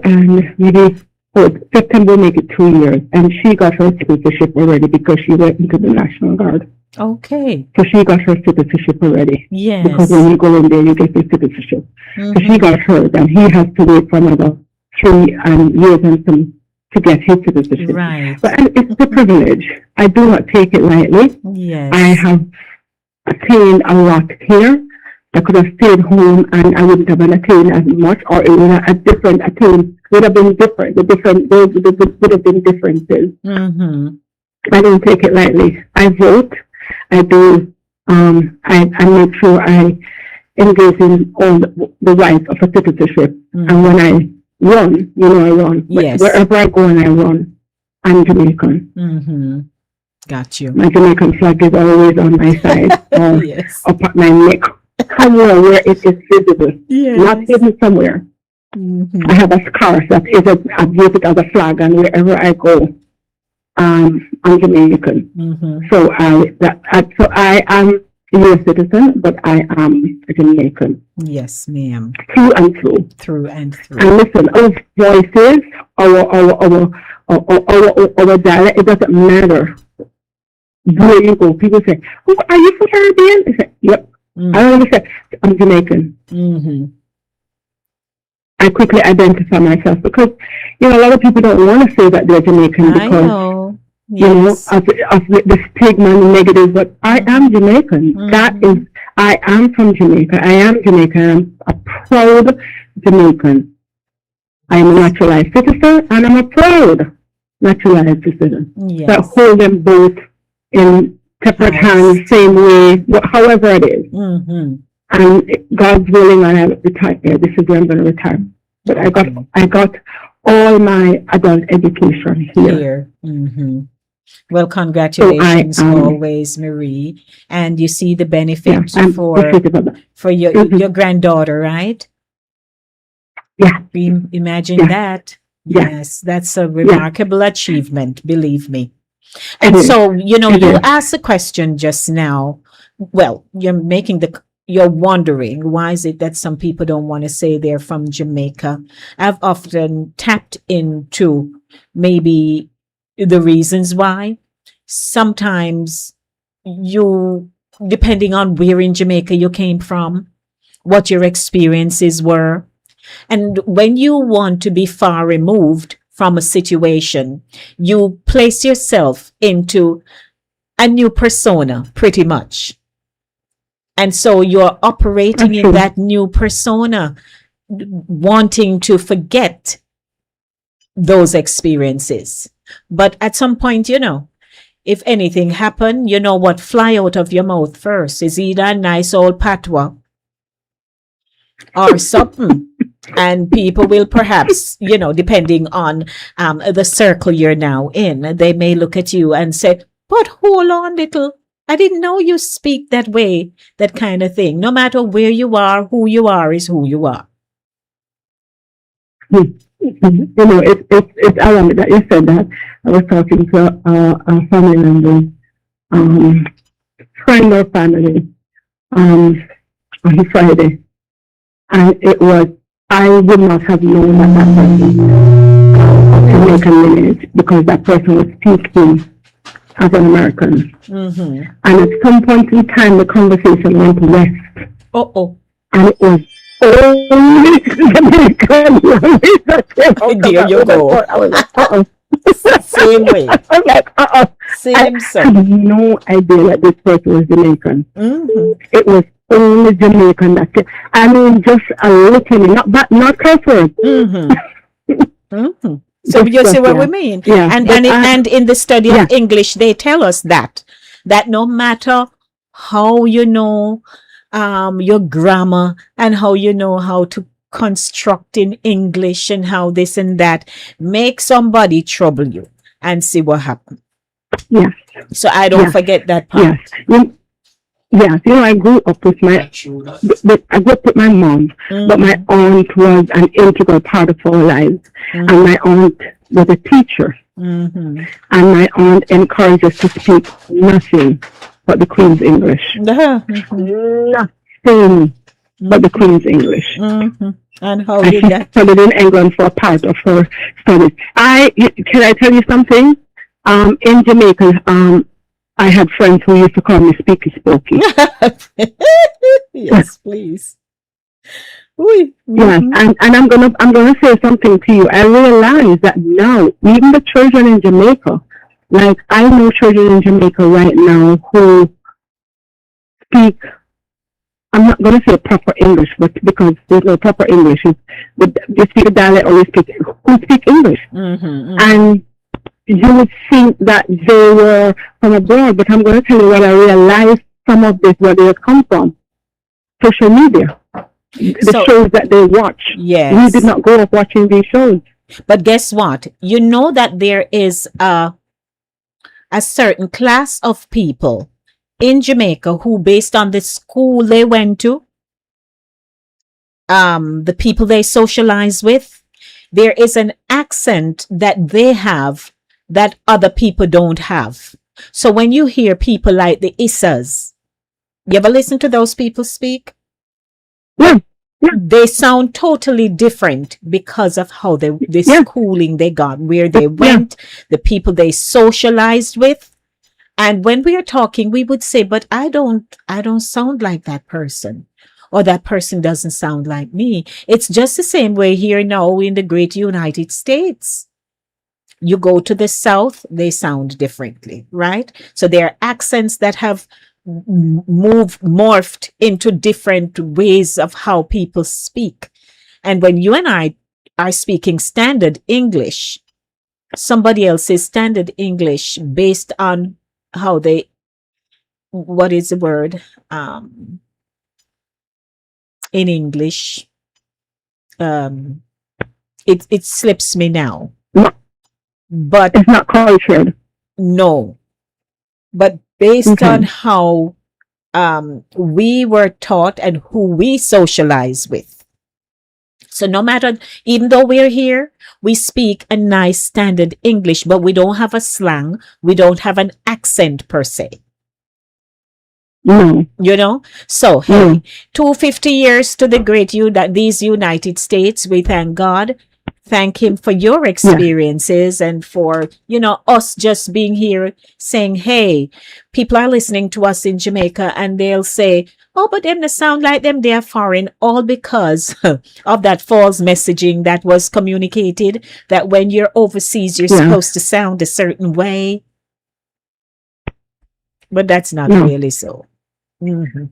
and maybe September will make it 2 years, and she got her citizenship already because she went into the National Guard. Okay. So she got her citizenship already. Yes. Because when you go in there, you get your citizenship. So she got hers, and he has to wait for another 3 years and some to get his citizenship. Right. But it's a privilege. I do not take it lightly. Yes. I have attained a lot here. I could have stayed home and I wouldn't have attained as much, or it would have different attain would have been different. There would have been differences. I don't take it lightly. I vote. I do. I make sure I engage in all the rights of a citizenship. And when I run, I run. Yes. Wherever I go and I run, I'm Jamaican. Got you. My Jamaican flag is always on my side, or Yes. up at my neck, somewhere where it is visible, not hidden somewhere. I have a scarf that is I use it as a flag, and wherever I go, I'm Jamaican. So I am a U.S. citizen, but I am a Jamaican. Yes, ma'am. Through and through. Through and through. And listen, our voices, our dialect, it doesn't matter where you go. People say, "Oh, are you from Caribbean?" I say, "Yep." I always say, "I'm Jamaican." I quickly identify myself because a lot of people don't want to say that they're Jamaican because of the stigma and the negative. But I am Jamaican. That is, I am from Jamaica. I am Jamaican. I'm a proud Jamaican. I am a naturalized citizen, and I'm a proud naturalized citizen. Yes. So I hold them both in separate hands, same way, however it is. And God's willing, and I retire. This is where I'm going to retire. But I got all my adult education here. Well, congratulations always, Marie. And you see the benefit for your granddaughter, right? Yeah. Imagine that. Yes, that's a remarkable achievement, believe me. And so, you asked a question just now. Well, you're wondering, why is it that some people don't want to say they're from Jamaica? I've often tapped into maybe the reasons why. Sometimes you depending on where in Jamaica you came from, what your experiences were. And when you want to be far removed from a situation, you place yourself into a new persona, pretty much. And so you're operating in that new persona, wanting to forget those experiences. But at some point, if anything happened, what fly out of your mouth first is either a nice old patois or something. And people will perhaps, depending on the circle you're now in, they may look at you and say, but hold on, little. I didn't know you speak that way, that kind of thing. No matter where you are, who you are is who you are. It's ironic that you said that. I was talking to a family member, friend or family, on Friday, and I would not have known that person of Jamaican lineage because that person was speaking as an American. And at some point in time, the conversation went west. And it was only Jamaican language. There you go. I was like, Same way. I was like, Same, sir. I had no idea that this person was Jamaican. It was only Jamaican that came. I mean, just a little, not curse word. So you see what we mean? Yeah. And in the study of English, they tell us that no matter how you know your grammar and how you know how to construct in English and how this and that, make somebody trouble you and see what happens. Yes. So I don't forget that part. Yes. I grew up with I grew up with my mom, but my aunt was an integral part of our lives. And my aunt was a teacher. And my aunt encouraged us to speak nothing but the Queen's English. Nothing but the Queen's English. And how did that? I studied in England for a part of her studies. Can I tell you something? In Jamaica, I had friends who used to call me Speaky Spokey. Yes, please. Yes, and I'm gonna say something to you. I realize that now, even the children in Jamaica, like I know children in Jamaica right now who speak, I'm not gonna say proper English, but because there's no proper English, they speak a dialect or who speak English. And you would think that they were from abroad, but I'm going to tell you what I realized some of this, where they have come from. Social media. The shows that they watch. Yes. We did not grow up watching these shows. But guess what? You know that there is a certain class of people in Jamaica who, based on the school they went to, the people they socialize with, there is an accent that they have that other people don't have. So when you hear people like the Issas, you ever listen to those people speak? Yeah. They sound totally different because of how the schooling they got, where they went, the people they socialized with. And when we are talking, we would say, but I don't sound like that person, or that person doesn't sound like me. It's just the same way here now in the great United States. You go to the South, they sound differently, right? So there are accents that have morphed into different ways of how people speak. And when you and I are speaking standard English, somebody else's standard English based on how they, what is the word? In English, it slips me now. But it's not cultured. No. But based on how we were taught and who we socialize with. So no matter, even though we're here, we speak a nice standard English, but we don't have a slang. We don't have an accent per se. So, hey, 250 years to the great these United States, we thank God. thank him for your experiences and for, us just being here saying, hey, people are listening to us in Jamaica and they'll say, oh, but them they sound like them, they are foreign, all because of that false messaging that was communicated, that when you're overseas, you're supposed to sound a certain way. But that's not really so. Mm-hmm.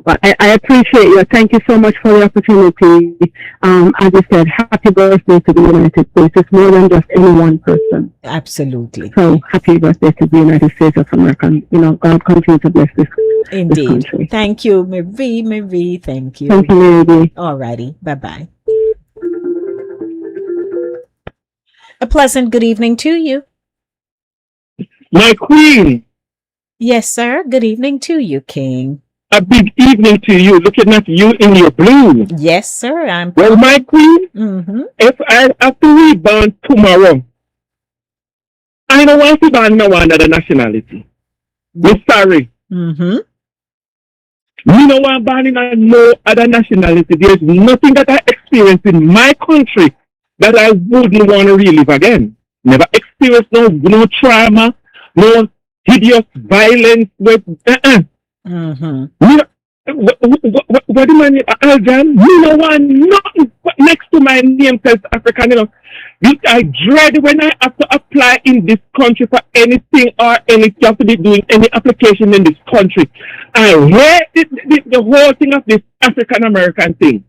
I appreciate you. Thank you so much for the opportunity. As you said, happy birthday to the United States. It's more than just any one person. Absolutely. So happy birthday to the United States of America. God continue to bless this country. Thank you, Marie. Thank you. Thank you, lady. Alrighty. Bye-bye. A pleasant good evening to you. My queen. Yes, sir. Good evening to you, King. A big evening to you, looking at you in your blue. Yes, sir. Well, my queen, if I have to rebound tomorrow, I don't want to ban no another nationality. We're sorry. Me no want banning no other nationality. There's nothing that I experienced in my country that I wouldn't want to relive again. Never experienced no trauma, no hideous violence with what do you mean, Aljan? You know what? Nothing next to my name says African. I dread when I have to apply in this country for anything or anything. You have to be doing any application in this country. I hate the whole thing of this African American thing.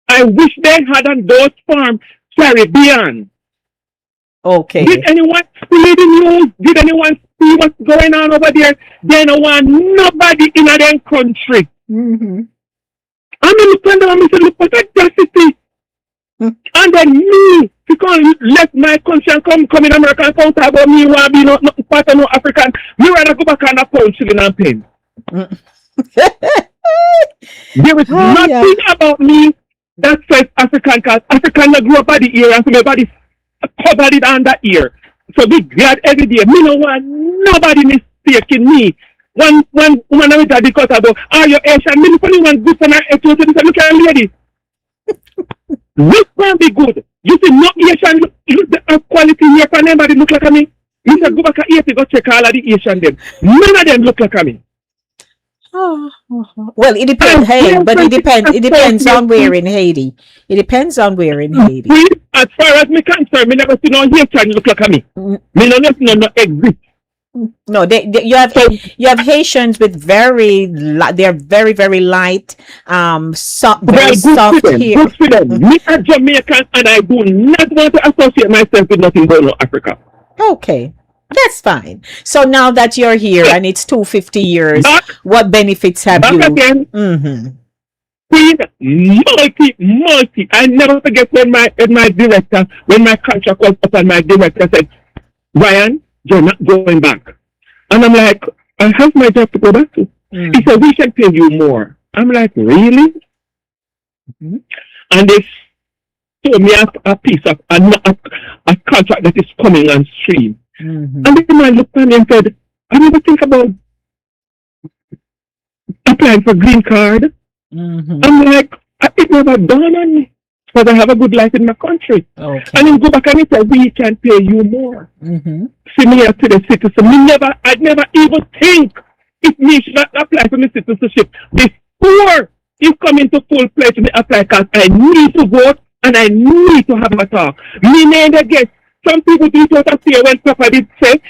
I wish they had on those farms Caribbean. Okay. Did anyone see the news? Did anyone see what's going on over there? They don't want nobody in their country. I mean, look at that city. And then me, you can't let my country and come in America and talk about me, want to be no part of no African. Me rather go back and a pound shilling and pen. There is nothing about me that says African, because African grew up by the ear and so my body covered it under ear. So be glad every day. Me no want nobody mistaking me. One woman I got because about you Asian? Me only one good for my look at a lady. This can be good. You see no Asian look the quality here for anybody look like me. You said go back and eat go check all of the Asian them. None of them look like me. Well, it depends. But it depends on where in Haiti. It depends on where in Haiti. As far as me concerned, me never see no Haitian look like me. Me no exist. No, you have Haitians with they're very very light, very soft hair. Good for them. Me a Jamaican and I do not want to associate myself with nothing going on Africa. Okay. That's fine. So now that you're here and it's 250 years, what benefits have you? Again, Queen, multi. I never forget when my director, when my contract was up and my director said, Ryan, you're not going back. And I'm like, I have my job to go back to. He said, we can pay you more. I'm like, really? And they told me a piece of a contract that is coming on stream. And the man looked at me and said, I never think about applying for green card. I'm like, it never dawned on me because I have a good life in my country. Okay. And then go back and he said, we can pay you more. Similar to the citizen. I'd never even think if me should not apply for the citizenship before you come into full pledge to apply because I need to vote and I need to have a talk. Me never get. Some people do it out of fear when Papa did say,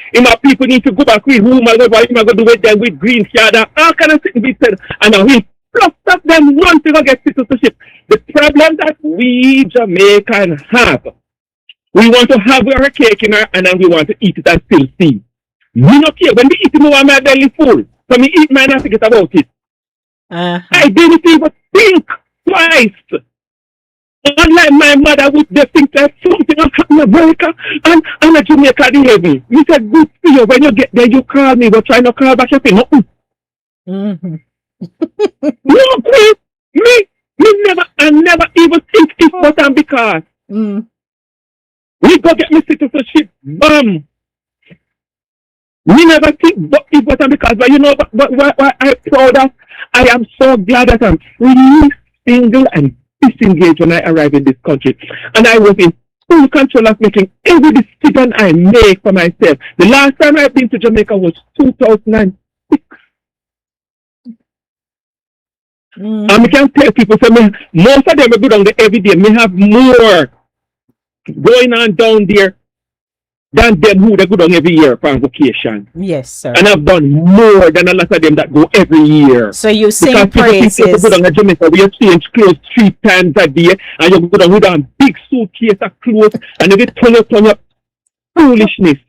people need to go back with whom I go to do with them with green card. How can I sit and be said? And now he plus up them once to go get citizenship. The problem that we Jamaicans have, we want to have our cake in our and then we want to eat it and still see. We don't care. When we eat it, we want my belly full. So we eat mine and forget about it. I didn't even think twice. Unlike my mother would just think that something has happened in America and a Jamaica the heaven. You said good for you. When you get there, you call me, but try not call back. You say nothing. No, please. I never even think it's what I'm because. We go get me citizenship. Bam. We never think but it's what I'm because. But you know what I'm proud of? I am so glad that I'm free, single, and disengaged when I arrived in this country. And I was in full control of making every decision I make for myself. The last time I've been to Jamaica was 2006. And I can tell people, so most of them are good on the every day. Me have more going on down there than them who they go down every year for vacation. Yes, sir. And I've done more than a lot of them that go every year. So you sing praises. Because people go down to Jamaica, we exchange clothes 3 times a day, and you go down with a big suitcase of clothes, and you get turn up foolishness.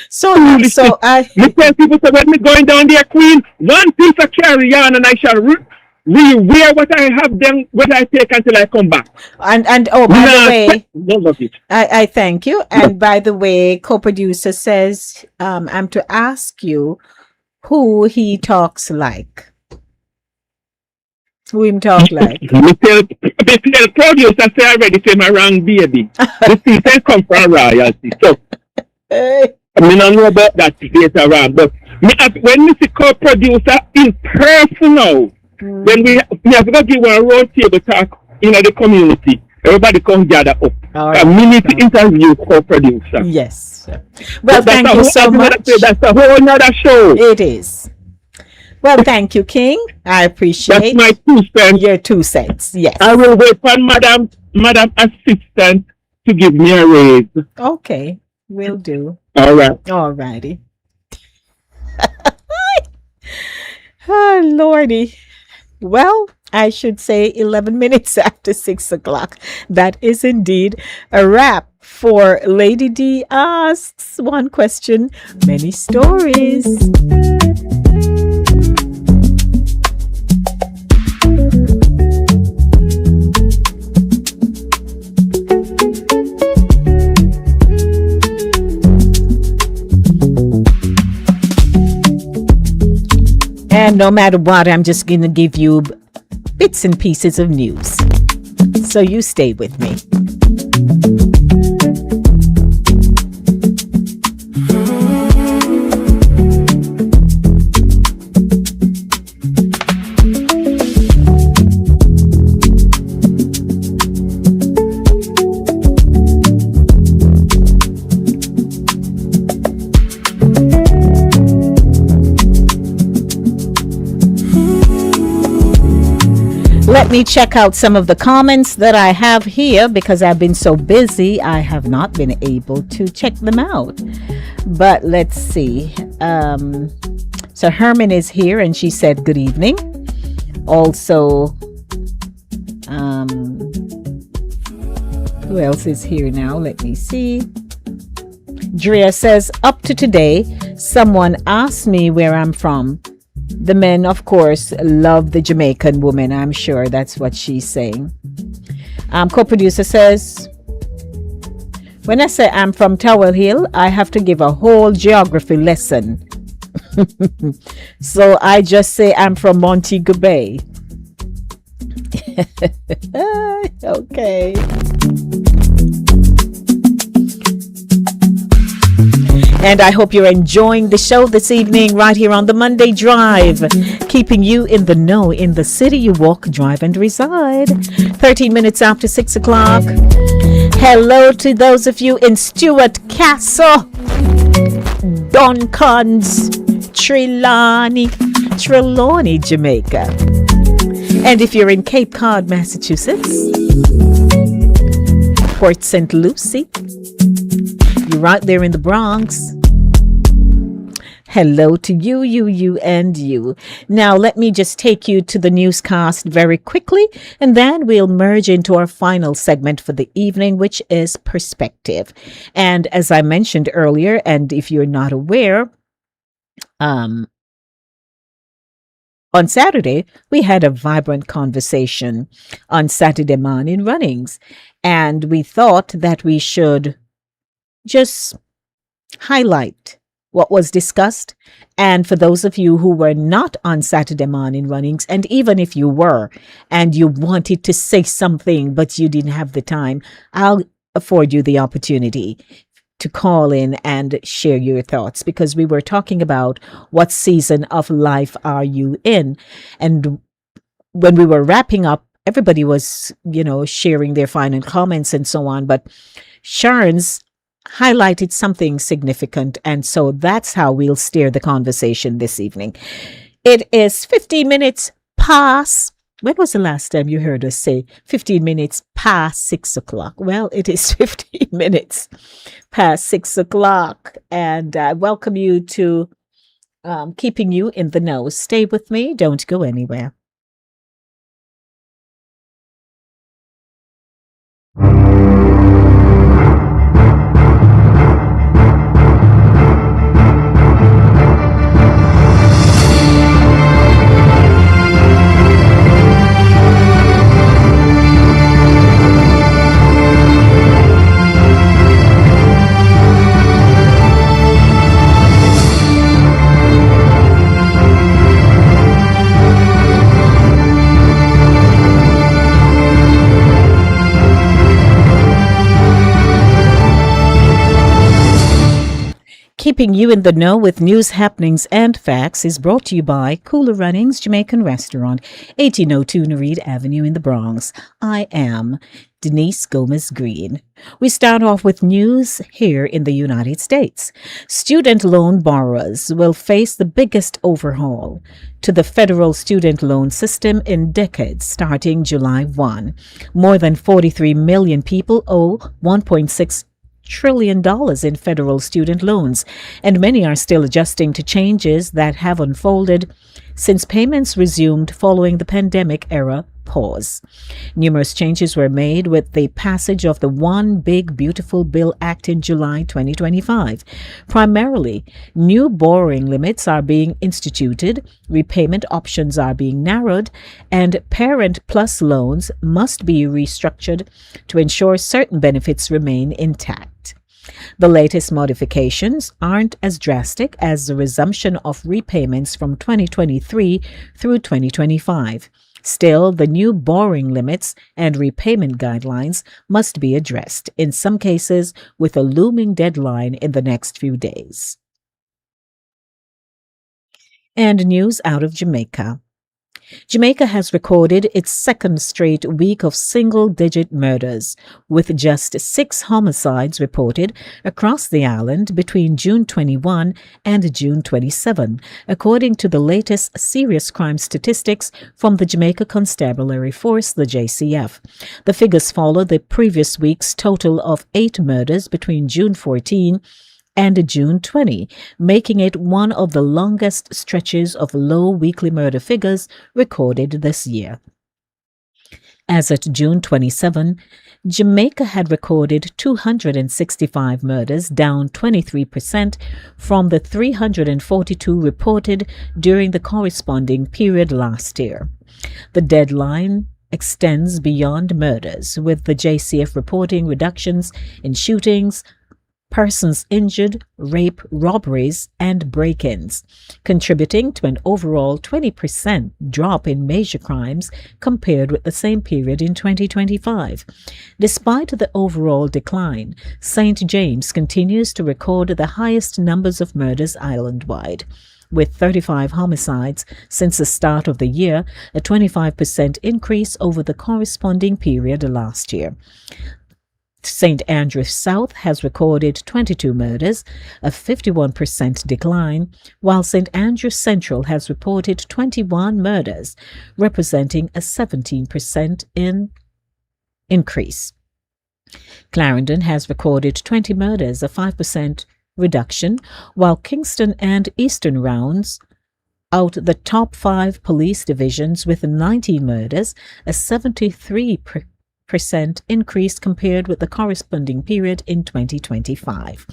So I tell people, so when me going down there, Queen, one piece of carry on, and I shall rewear what I have done, what I take until I come back. And oh, by the way, I thank you. And by the way, co-producer says I'm to ask you who he talks like. Who him talk like? Me tell producer say already say my wrong baby. The season come from royalty. So I mean I know about that later on, but when me see co-producer in person now. Then we have to give a road table talk in the community. Everybody come gather up. Right. A minute interview co-producer. Yes. Well, thank you so much. That's a whole other show. It is. Well, thank you, King. I appreciate. That's my 2 cents. Your 2 cents. Yes. I will wait for Madam Assistant to give me a raise. Okay, will do. All right. All righty. Oh, Lordy. Well, I should say 11 minutes after 6 o'clock. That is indeed a wrap for Lady D Asks. One question, many stories. And no matter what, I'm just going to give you bits and pieces of news. So you stay with me. Let me check out some of the comments that I have here because I've been so busy. I have not been able to check them out. But let's see. So Herman is here and she said good evening. Also, who else is here now? Let me see. Drea says, up to today, someone asked me where I'm from. The men, of course, love the Jamaican woman. I'm sure that's what she's saying. Co-producer says, when I say I'm from Tower Hill, I have to give a whole geography lesson. So I just say I'm from Montego Bay. Okay. And I hope you're enjoying the show this evening right here on the Monday Drive, keeping you in the know in the city you walk, drive, and reside. 13 minutes after 6 o'clock. Hello to those of you in Stuart Castle, Duncans, Trelawney, Jamaica. And if you're in Cape Cod, Massachusetts, Port St. Lucie, you're right there in the Bronx. Hello to you, and you. Now, let me just take you to the newscast very quickly, and then we'll merge into our final segment for the evening, which is perspective. And as I mentioned earlier, and if you're not aware, on Saturday, we had a vibrant conversation on Saturday morning runnings, and we thought that we should just highlight what was discussed. And for those of you who were not on Saturday morning runnings, and even if you were and you wanted to say something but you didn't have the time, I'll afford you the opportunity to call in and share your thoughts, because we were talking about what season of life are you in. And when we were wrapping up everybody was, sharing their final comments and so on. But Sharon's highlighted something significant. And so that's how we'll steer the conversation this evening. It is 15 minutes past. When was the last time you heard us say 15 minutes past 6 o'clock? Well, it is 15 minutes past 6 o'clock. And I welcome you to Keeping You in the Know. Stay with me. Don't go anywhere. Keeping you in the know with news, happenings, and facts is brought to you by Cooler Runnings Jamaican Restaurant, 1802 Nereid Avenue in the Bronx. I am Denise Gomez Green. We start off with news here in the United States. Student loan borrowers will face the biggest overhaul to the federal student loan system in decades starting July 1. More than 43 million people owe $1.6 trillion in federal student loans, and many are still adjusting to changes that have unfolded since payments resumed following the pandemic era pause. Numerous changes were made with the passage of the One Big Beautiful Bill Act in July 2025. Primarily, new borrowing limits are being instituted, repayment options are being narrowed, and Parent Plus loans must be restructured to ensure certain benefits remain intact. The latest modifications aren't as drastic as the resumption of repayments from 2023 through 2025. Still, the new borrowing limits and repayment guidelines must be addressed, in some cases with a looming deadline in the next few days. And news out of Jamaica. Jamaica has recorded its second straight week of single-digit murders, with just 6 homicides reported across the island between June 21 and June 27, according to the latest serious crime statistics from the Jamaica Constabulary Force, the JCF. The figures follow the previous week's total of 8 murders between June 14 and June 20, making it one of the longest stretches of low weekly murder figures recorded this year. As at June 27, Jamaica had recorded 265 murders, down 23% from the 342 reported during the corresponding period last year. The deadline extends beyond murders, with the JCF reporting reductions in shootings, persons injured, rape, robberies, and break-ins, contributing to an overall 20% drop in major crimes compared with the same period in 2025. Despite the overall decline, St. James continues to record the highest numbers of murders island-wide, with 35 homicides since the start of the year, a 25% increase over the corresponding period last year. St. Andrews South has recorded 22 murders, a 51% decline, while St. Andrews Central has reported 21 murders, representing a 17% increase. Clarendon has recorded 20 murders, a 5% reduction, while Kingston and Eastern rounds out the top 5 police divisions with 19 murders, a 73% increase compared with the corresponding period in 2025.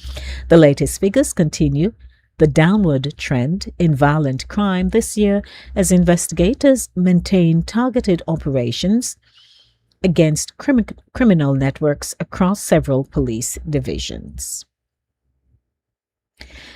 The latest figures continue the downward trend in violent crime this year as investigators maintain targeted operations against criminal networks across several police divisions.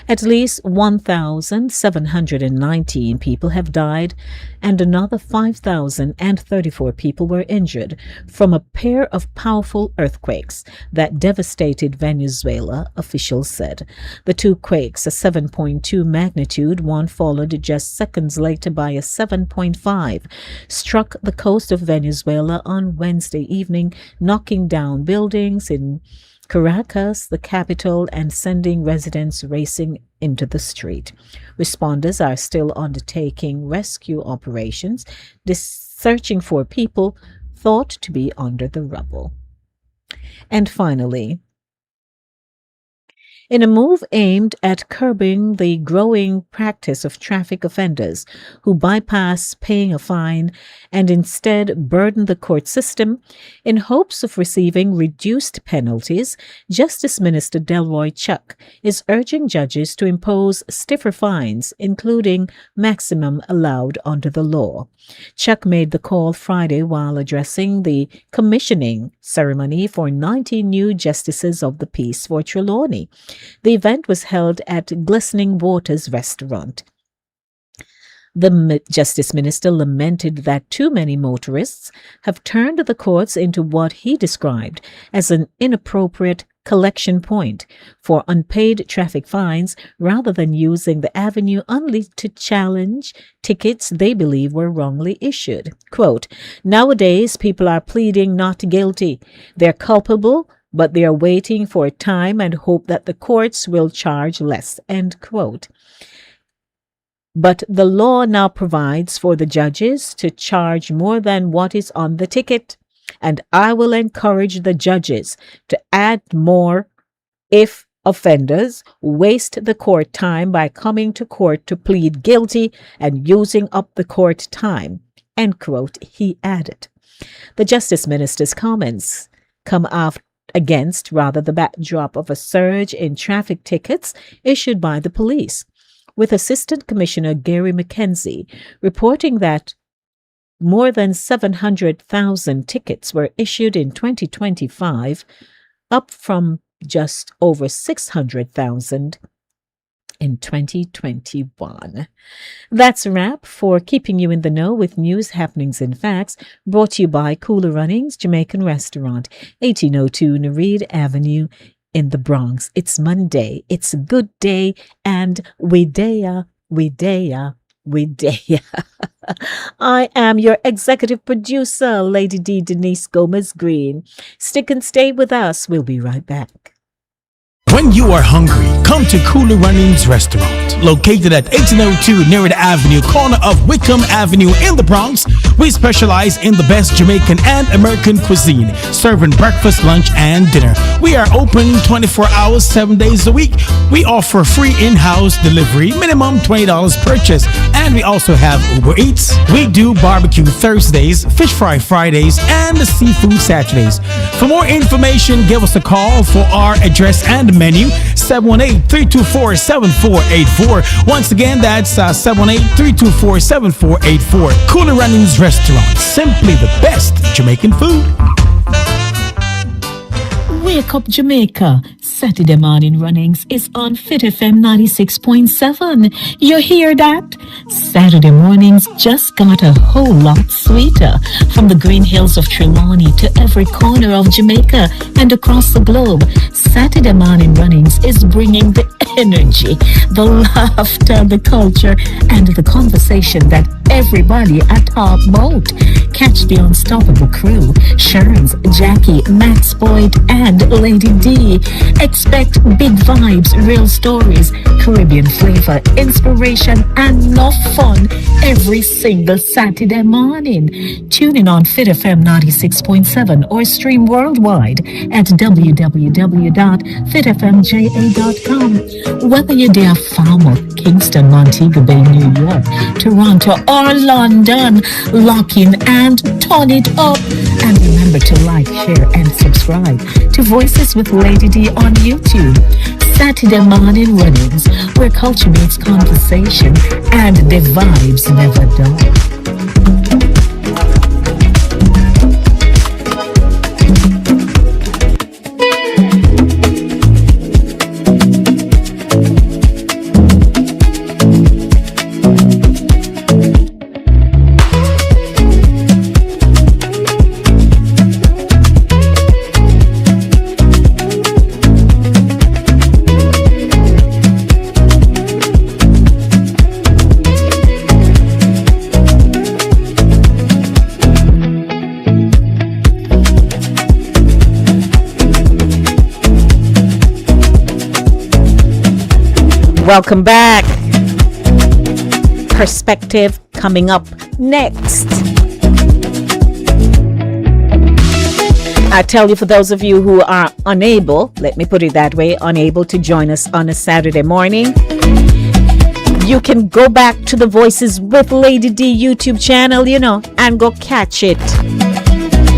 At least 1,719 people have died and another 5,034 people were injured from a pair of powerful earthquakes that devastated Venezuela, officials said. The two quakes, a 7.2 magnitude, one followed just seconds later by a 7.5, struck the coast of Venezuela on Wednesday evening, knocking down buildings in Caracas, the capital, and sending residents racing into the street. Responders are still undertaking rescue operations, searching for people thought to be under the rubble. And finally, in a move aimed at curbing the growing practice of traffic offenders who bypass paying a fine and instead burden the court system in hopes of receiving reduced penalties, Justice Minister Delroy Chuck is urging judges to impose stiffer fines, including maximum allowed under the law. Chuck made the call Friday while addressing the commissioning ceremony for 19 new justices of the peace for Trelawney. The event was held at Glistening Waters Restaurant. The Justice Minister lamented that too many motorists have turned the courts into what he described as an inappropriate collection point for unpaid traffic fines rather than using the avenue only to challenge tickets they believe were wrongly issued. Quote, "Nowadays, people are pleading not guilty. They're culpable, but they are waiting for time and hope that the courts will charge less." End quote. But the law now provides for the judges to charge more than what is on the ticket, and I will encourage the judges to add more if offenders waste the court time by coming to court to plead guilty and using up the court time. End quote, he added. The Justice Minister's comments come against the backdrop of a surge in traffic tickets issued by the police, with Assistant Commissioner Gary McKenzie reporting that more than 700,000 tickets were issued in 2025, up from just over 600,000 in 2021. That's a wrap for keeping you in the know with news, happenings, and facts, brought to you by Cooler Runnings Jamaican Restaurant, 1802 Nereid Avenue in the Bronx. It's Monday, it's a good day, and we daya. I am your executive producer, Lady D. Denise Gomez Green. Stick and stay with us. We'll be right back. When you are hungry, come to Cooler Runnings Restaurant, located at 1802 Nereid Avenue, corner of Wickham Avenue in the Bronx. We specialize in the best Jamaican and American cuisine, serving breakfast, lunch, and dinner. We are open 24 hours, 7 days a week. We offer free in-house delivery, minimum $20 purchase, and we also have Uber Eats. We do barbecue Thursdays, fish fry Fridays, and seafood Saturdays. For more information, give us a call for our address and menu, 718-324-7484. Once again, that's 718-324-7484. Cooler Runnings Restaurant, simply the best Jamaican food. Wake Up Jamaica, Saturday morning runnings is on Fit FM 96.7. You hear that? Saturday mornings just got a whole lot sweeter. From the green hills of Trelawney to every corner of Jamaica and across the globe, Saturday morning runnings is bringing the energy, the laughter, the culture, and the conversation that everybody at top boat. Catch the unstoppable crew, Sherns, Jackie, Max Boyd, and Lady D. Expect big vibes, real stories, Caribbean flavor, inspiration, and enough fun every single Saturday morning. Tune in on Fit FM 96.7 or stream worldwide at www.fitfmja.com. Whether you're there, Falmouth, Kingston, Montego Bay, New York, Toronto, or London, lock in and turn it up. And remember to like, share, and subscribe to Voices with Lady D on YouTube. Saturday morning runnings, where culture meets conversation and the vibes never die. Welcome back. Perspective coming up next. I tell you, for those of you who are unable, let me put it that way, unable to join us on a Saturday morning, you can go back to the Voices with Lady D YouTube channel, and go catch it.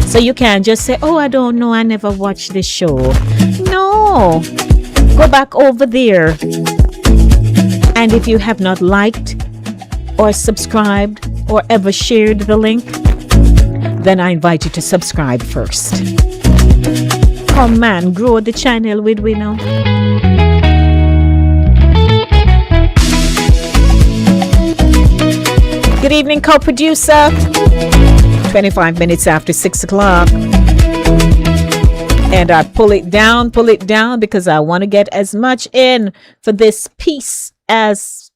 So you can't just say, oh, I don't know, I never watched this show. No, go back over there. And if you have not liked or subscribed or ever shared the link, then I invite you to subscribe first. Come man, grow the channel with we now. Good evening, co-producer. 25 minutes after 6 o'clock. And I pull it down because I want to get as much in for this piece as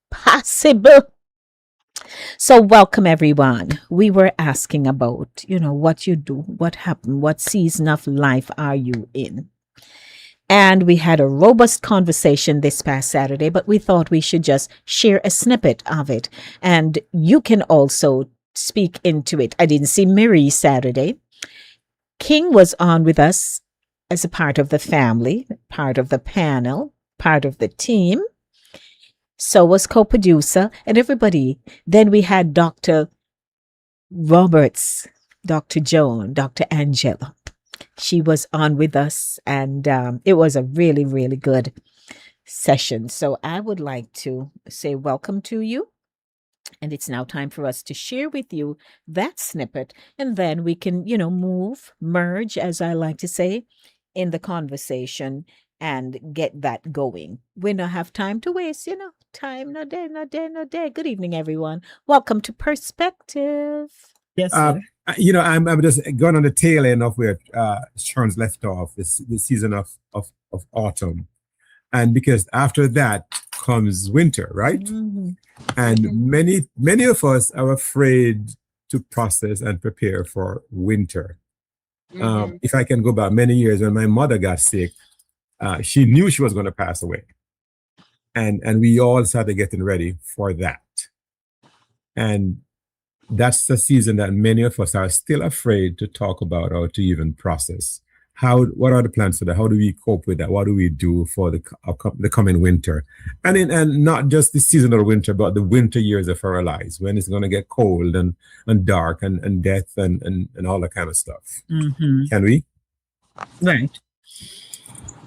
possible. So welcome everyone. We were asking about, what you do, what happened, what season of life are you in? And we had a robust conversation this past Saturday, but we thought we should just share a snippet of it. And you can also speak into it. I didn't see Miri Saturday. King was on with us as a part of the family, part of the panel, part of the team. So was co-producer and everybody. Then we had Dr. Roberts, Dr. Joan, Dr. Angela. She was on with us, and it was a really, really good session. So I would like to say welcome to you. And it's now time for us to share with you that snippet. And then we can, merge, as I like to say, in the conversation and get that going. We don't have time to waste, Time, no day, no day, no day. Good evening, everyone. Welcome to Perspective. Yes, sir. I'm just going on the tail end of where Sharon's left off, the season of autumn. And because after that comes winter, right? Mm-hmm. And many of us are afraid to process and prepare for winter. Mm-hmm. If I can go back many years, when my mother got sick, she knew she was going to pass away. And we all started getting ready for that. And that's the season that many of us are still afraid to talk about or to even process. What are the plans for that? How do we cope with that? What do we do for the coming winter? And not just the season of winter, but the winter years of our lives, when it's going to get cold and dark and death and all that kind of stuff. Mm-hmm. Can we? Right.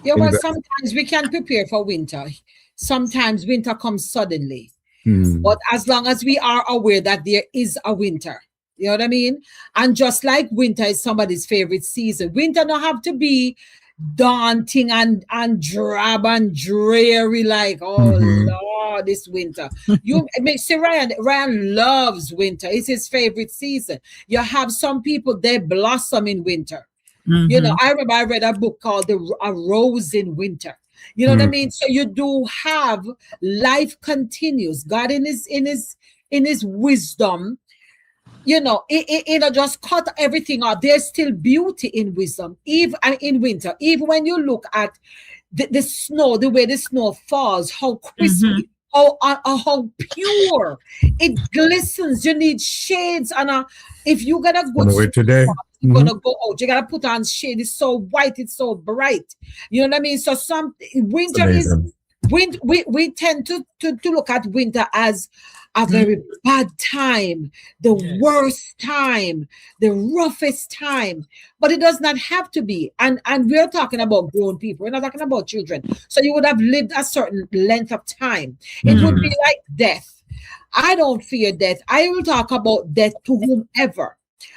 Yeah, well, sometimes we can prepare for winter. Sometimes winter comes suddenly. But as long as we are aware that there is a winter, you know what I mean? And just like winter is somebody's favorite season, winter don't have to be daunting and drab and dreary like, oh Lord, this winter. You see, Ryan loves winter. It's his favorite season. You have some people, they blossom in winter. Mm-hmm. I remember I read a book called A Rose in Winter. You know what I mean? So you do have life continues. God in his wisdom, just cut everything out. There's still beauty in wisdom, even in winter. Even when you look at the snow, the way the snow falls, how crispy, how pure it glistens. You need shades, and if you got a good today. You're gonna go out. You gotta put on shade. It's so white. It's so bright. You know what I mean? So winter is we tend to look at winter as a very bad time, the worst time, the roughest time. But it does not have to be. And we're talking about grown people. We're not talking about children. So you would have lived a certain length of time. It would be like death. I don't fear death. I will talk about death to whomever.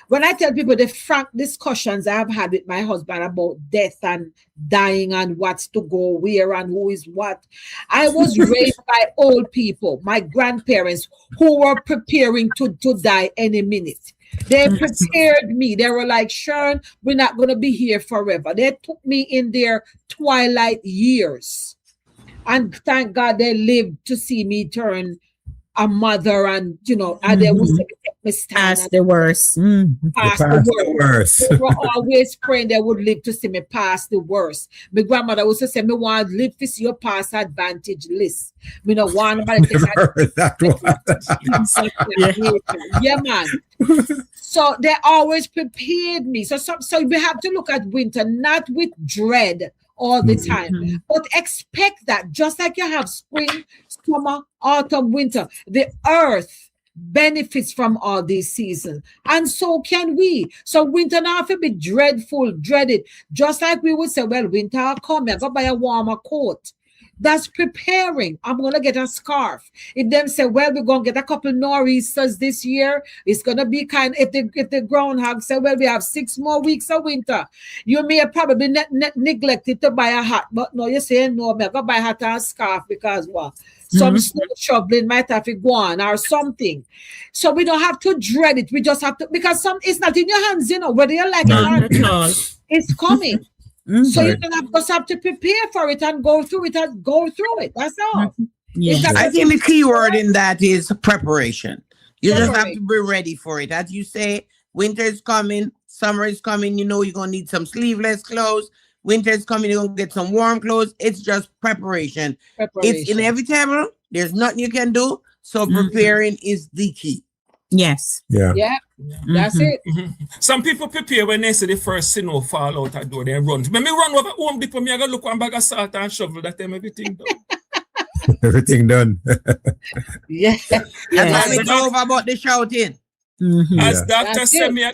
When I tell people the frank discussions I've had with my husband about death and dying and what's to go where and who is what, I was raised by old people, my grandparents, who were preparing to die any minute. They prepared me. They were like, Sharon, we're not going to be here forever. They took me in their twilight years. And thank God they lived to see me turn a mother, and and they would say, me stand Past the worst. past the worst. They were always praying they would live to see me pass the worst. My grandmother also say me want to live to see your pass advantage list. Me no want nobody take that yeah, man. So they always prepared me. So we have to look at winter not with dread all the time, but expect that just like you have spring, summer, autumn, winter, the earth benefits from all these seasons, and so can we. So winter now have to be dreaded, just like we would say, well, winter coming, I go buy a warmer coat. That's preparing. I'm gonna get a scarf. If them say, well, we're gonna get a couple nor'easters this year, it's gonna be kind. If the groundhog say, well, we have 6 more weeks of winter, you may probably neglected to buy a hat, but no, you're saying no, I'm gonna buy a hat and a scarf because what? Some snow shoveling might have to go on or something. So we don't have to dread it. We just have to, because it's not in your hands, whether you like it or not. It's coming. So you just have to prepare for it and go through it That's all. Yes. I think the key word in that is preparation. You just have to be ready for it. As you say, winter is coming, summer is coming, you're going to need some sleeveless clothes. Winter is coming, you're going to get some warm clothes. It's just preparation. It's inevitable. There's nothing you can do. So preparing is the key. Yes. Yeah. That's it. Some people prepare when they see the first snow fall out at door, they run. When me run over Home Depot, me I go look one bag of salt and shovel that time everything done. Everything done. Yeah. It's over about the shouting. As doctor said, me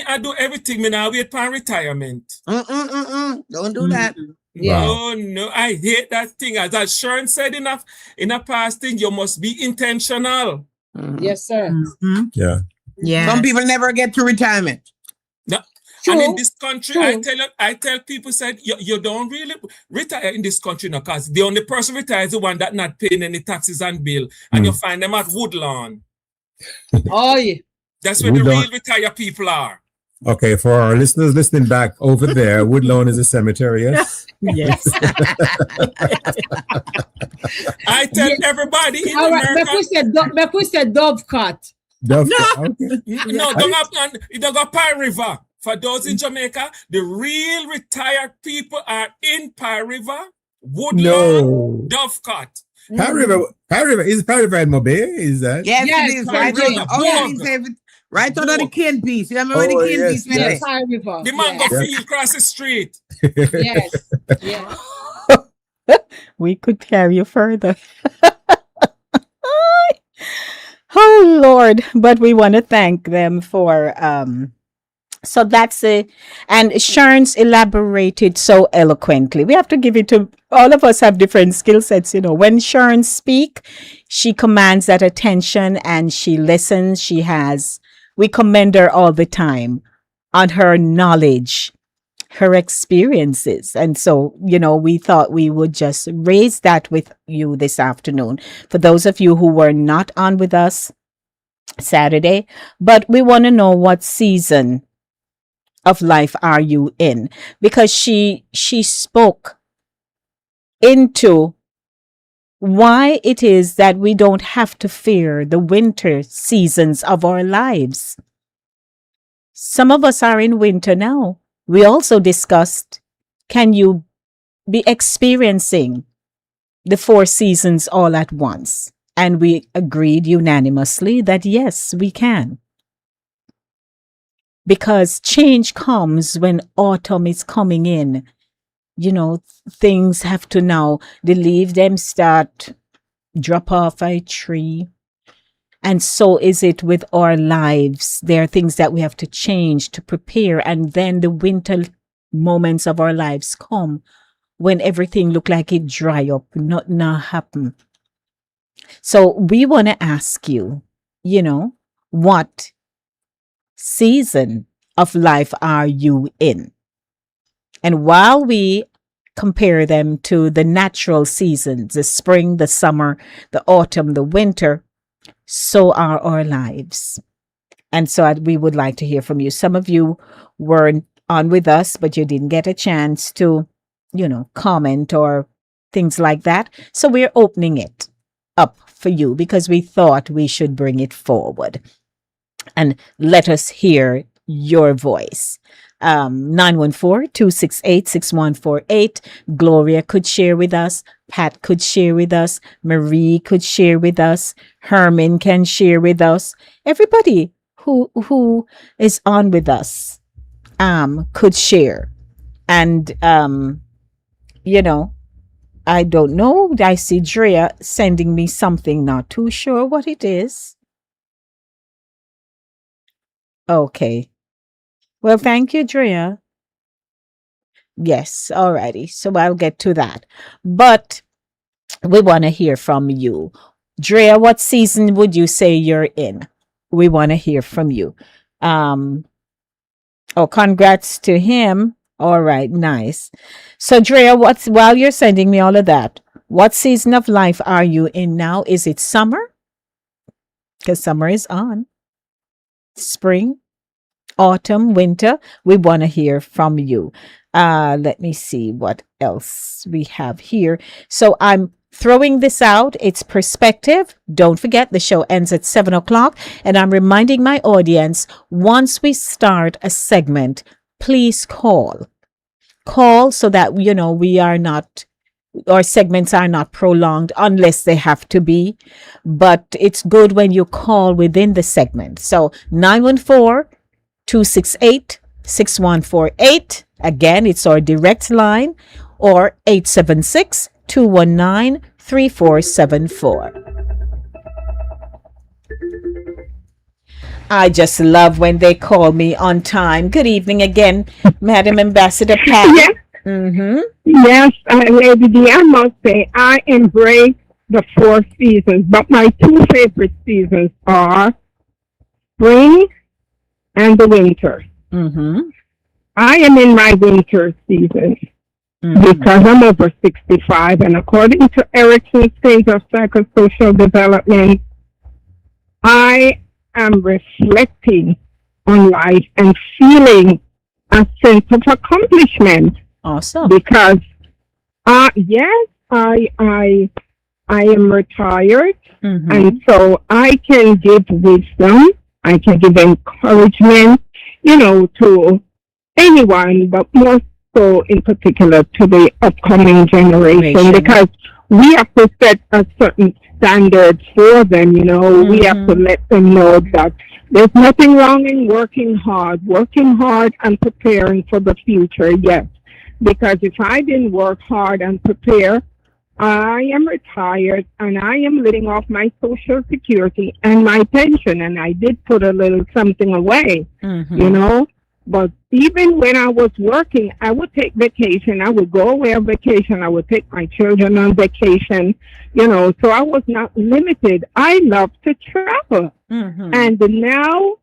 I do everything. Me now wait for retirement. Don't do that. Yeah. No, I hate that thing. As Sharon said in a past thing, you must be intentional. Yes, sir. Yeah. Yeah. Some people never get to retirement. No. And in this country, I tell people said you don't really retire in this country now, because the only person retired is the one that not paying any taxes and bill, and you find them at Woodlawn. Oh yeah. That's where the real retired people are. Okay, for our listeners listening back over there, Woodlawn is a cemetery, yes? Yes. I tell everybody in America. We said Dovecot. Okay. No, don't go Pine River. For those in Jamaica, the real retired people are in Pine River, Woodlawn, Dovecot. Pine River is Pine River in Mobile, is that? Yes, it is. Right under the cane piece. You remember the cane piece? Yes. Pine River. The mango field across the street. Yes. Yeah. We could carry you further. Oh Lord, but we want to thank them for so that's it. And Sharon's elaborated so eloquently. We have to give it to all of us have different skill sets, When Sharon speak, she commands that attention and she listens. We commend her all the time on her knowledge, her experiences. And so, we thought we would just raise that with you this afternoon. For those of you who were not on with us Saturday, but we want to know what season of life are you in? Because she spoke into why it is that we don't have to fear the winter seasons of our lives. Some of us are in winter now. We also discussed, can you be experiencing the 4 seasons all at once? And we agreed unanimously that yes, we can. Because change comes when autumn is coming in. Things have to now, the leaves them start drop off a tree. And so is it with our lives. There are things that we have to change to prepare. And then the winter moments of our lives come when everything look like it dry up, nothing happen. So we want to ask you, what season of life are you in? And while we compare them to the natural seasons, the spring, the summer, the autumn, the winter, so are our lives. And so we would like to hear from you. Some of you were on with us, but you didn't get a chance to, comment or things like that. So we're opening it up for you because we thought we should bring it forward. and let us hear your voice. 914-268-6148. Gloria could share with us. Pat could share with us. Marie could share with us. Herman can share with us. Everybody who is on with us could share. And I don't know. I see Drea sending me something, not too sure what it is. Okay. Well, thank you, Drea. Yes, alrighty. So I'll get to that. But we want to hear from you. Drea, what season would you say you're in? We want to hear from you. Congrats to him. All right, nice. So Drea, while you're sending me all of that, what season of life are you in now? Is it summer? Because summer is on. Spring? Autumn, winter, we want to hear from you. Let me see what else we have here. So I'm throwing this out. It's perspective. Don't forget the show ends at 7:00. And I'm reminding my audience, once we start a segment, please call. Call so that, we are not, our segments are not prolonged unless they have to be. But it's good when you call within the segment. So 914-268-6148. Again, it's our direct line, or 876-219-3474. I just love when they call me on time. Good evening again, Madam Ambassador Pat. Yes. Mm-hmm. Yes, Lady D, I must say I embrace the 4 seasons, but my 2 favorite seasons are spring and the winter. Mm-hmm. I am in my winter season because I'm over 65, and according to Erickson's stage of psychosocial development, I am reflecting on life and feeling a sense of accomplishment. Awesome. Because, yes, I am retired, and so I can give wisdom, I can give encouragement, to anyone, but more so in particular to the upcoming generation, because we have to set a certain standard for them, we have to let them know that there's nothing wrong in working hard and preparing for the future, yes. Because if I didn't work hard and prepare, I am retired and I am living off my Social Security and my pension, and I did put a little something away, But even when I was working, I would take vacation. I would go away on vacation. I would take my children on vacation, so I was not limited. I love to travel. And now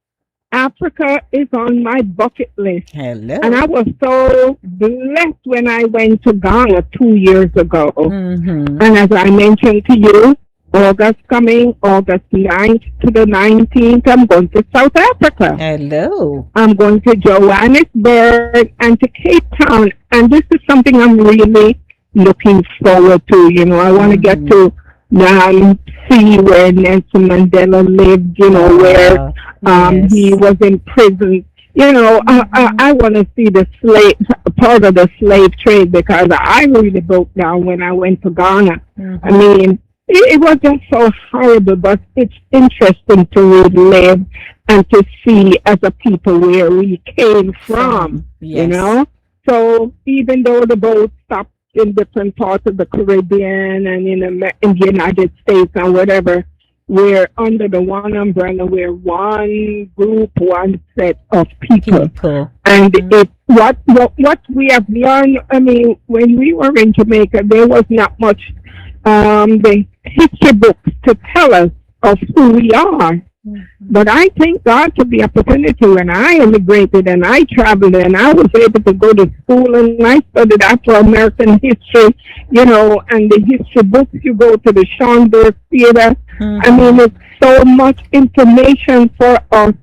Africa is on my bucket list. Hello. And I was so blessed when I went to Ghana 2 years ago. And as I mentioned to you, August 9th to the 19th, I'm going to South Africa. Hello. I'm going to Johannesburg and to Cape Town. And this is something I'm really looking forward to. I want to get to see where Nelson Mandela lived, where he was in prison. I want to see the part of the slave trade, because I really broke down when I went to Ghana. I mean, it wasn't so horrible, but it's interesting to relive and to see as a people where we came from, So even though the boat stopped in different parts of the Caribbean and in the United States and whatever, we're under the one umbrella. We're one group, one set of people. And it's what we have learned. I mean, when we were in Jamaica, there was not much the history books to tell us of who we are. But I thank God for the opportunity when I immigrated and I traveled and I was able to go to school and I studied Afro-American history, and the history books, you go to the Schonberg Theater. I mean, it's so much information for us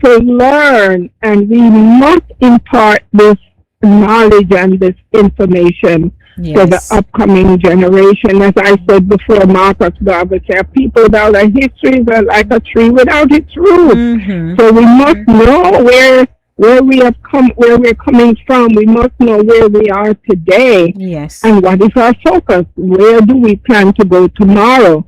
to learn, and we must impart this knowledge and this information for the upcoming generation. As I said before, Marcus Garvey said, people without a history are like a tree without its roots. So we must know where we have come, where we're coming from. We must know where we are today. Yes. And what is our focus? Where do we plan to go tomorrow?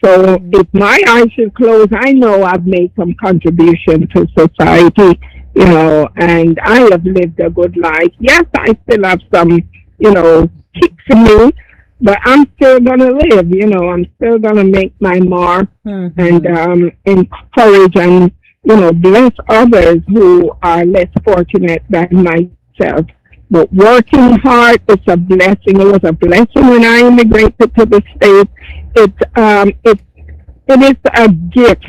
So if my eyes should close, I know I've made some contribution to society, you know, and I have lived a good life. Yes, I still have some, you know, kicks in me, but I'm still going to live, you know, I'm still going to make my mark and encourage and, you know, bless others who are less fortunate than myself. But working hard is a blessing. It was a blessing when I immigrated to the States. It is a gift.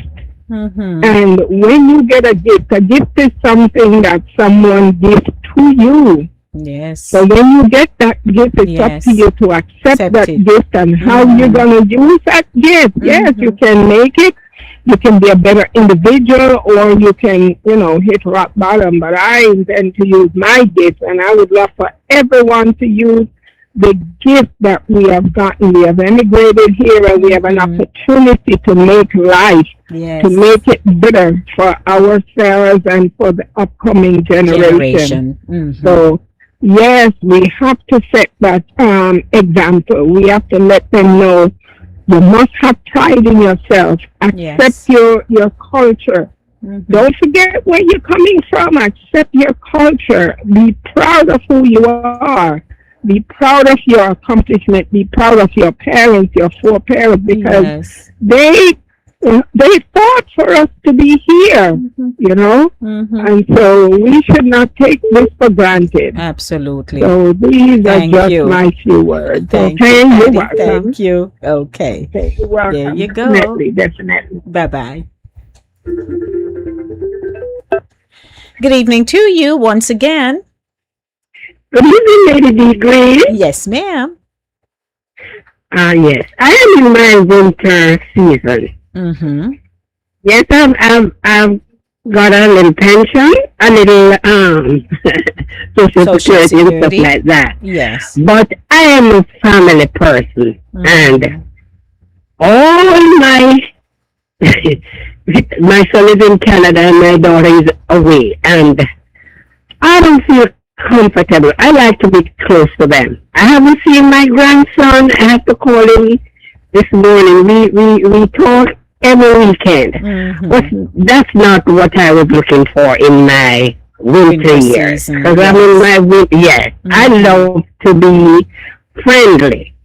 And when you get a gift is something that someone gives to you. Yes. So when you get that gift, it's up to you to accept that gift and how you're going to use that gift. Yes, you can make it. You can be a better individual, or you can, you know, hit rock bottom. But I intend to use my gift, and I would love for everyone to use the gift that we have gotten. We have emigrated here, and we have an opportunity to make life, to make it better for ourselves and for the upcoming generation. So, yes, we have to set that example. We have to let them know you must have pride in yourself. Accept your culture. Don't forget where you're coming from. Accept your culture. Be proud of who you are. Be proud of your accomplishment. Be proud of your parents, your foreparents, because they fought for us to be here, you know? And so we should not take this for granted. Absolutely. So these are just my few words. Thank you. Okay. You're welcome. There you go. Definitely. Bye-bye. Good evening to you once again. Good evening, Lady D. Green. Yes, ma'am. Yes. I am in my winter season. Yes, I've got a little pension, a little social security and stuff like that. Yes. But I am a family person, and all my my son is in Canada and my daughter is away, and I don't feel comfortable. I like to be close to them. I haven't seen my grandson. I have to call him this morning. We talk every weekend. But that's not what I was looking for in my winter years. Because I'm in my winter, I love to be friendly.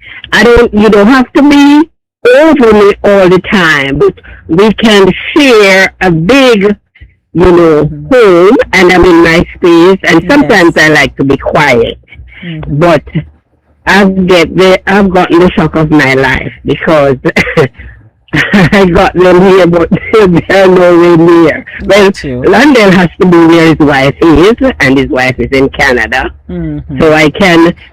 You don't have to be over me all the time, but we can share a big, you know, home, and I'm in my space, and sometimes I like to be quiet. But I've gotten the shock of my life, because I got them here, but they're nowhere near. Well, London has to be where his wife is, and his wife is in Canada. So I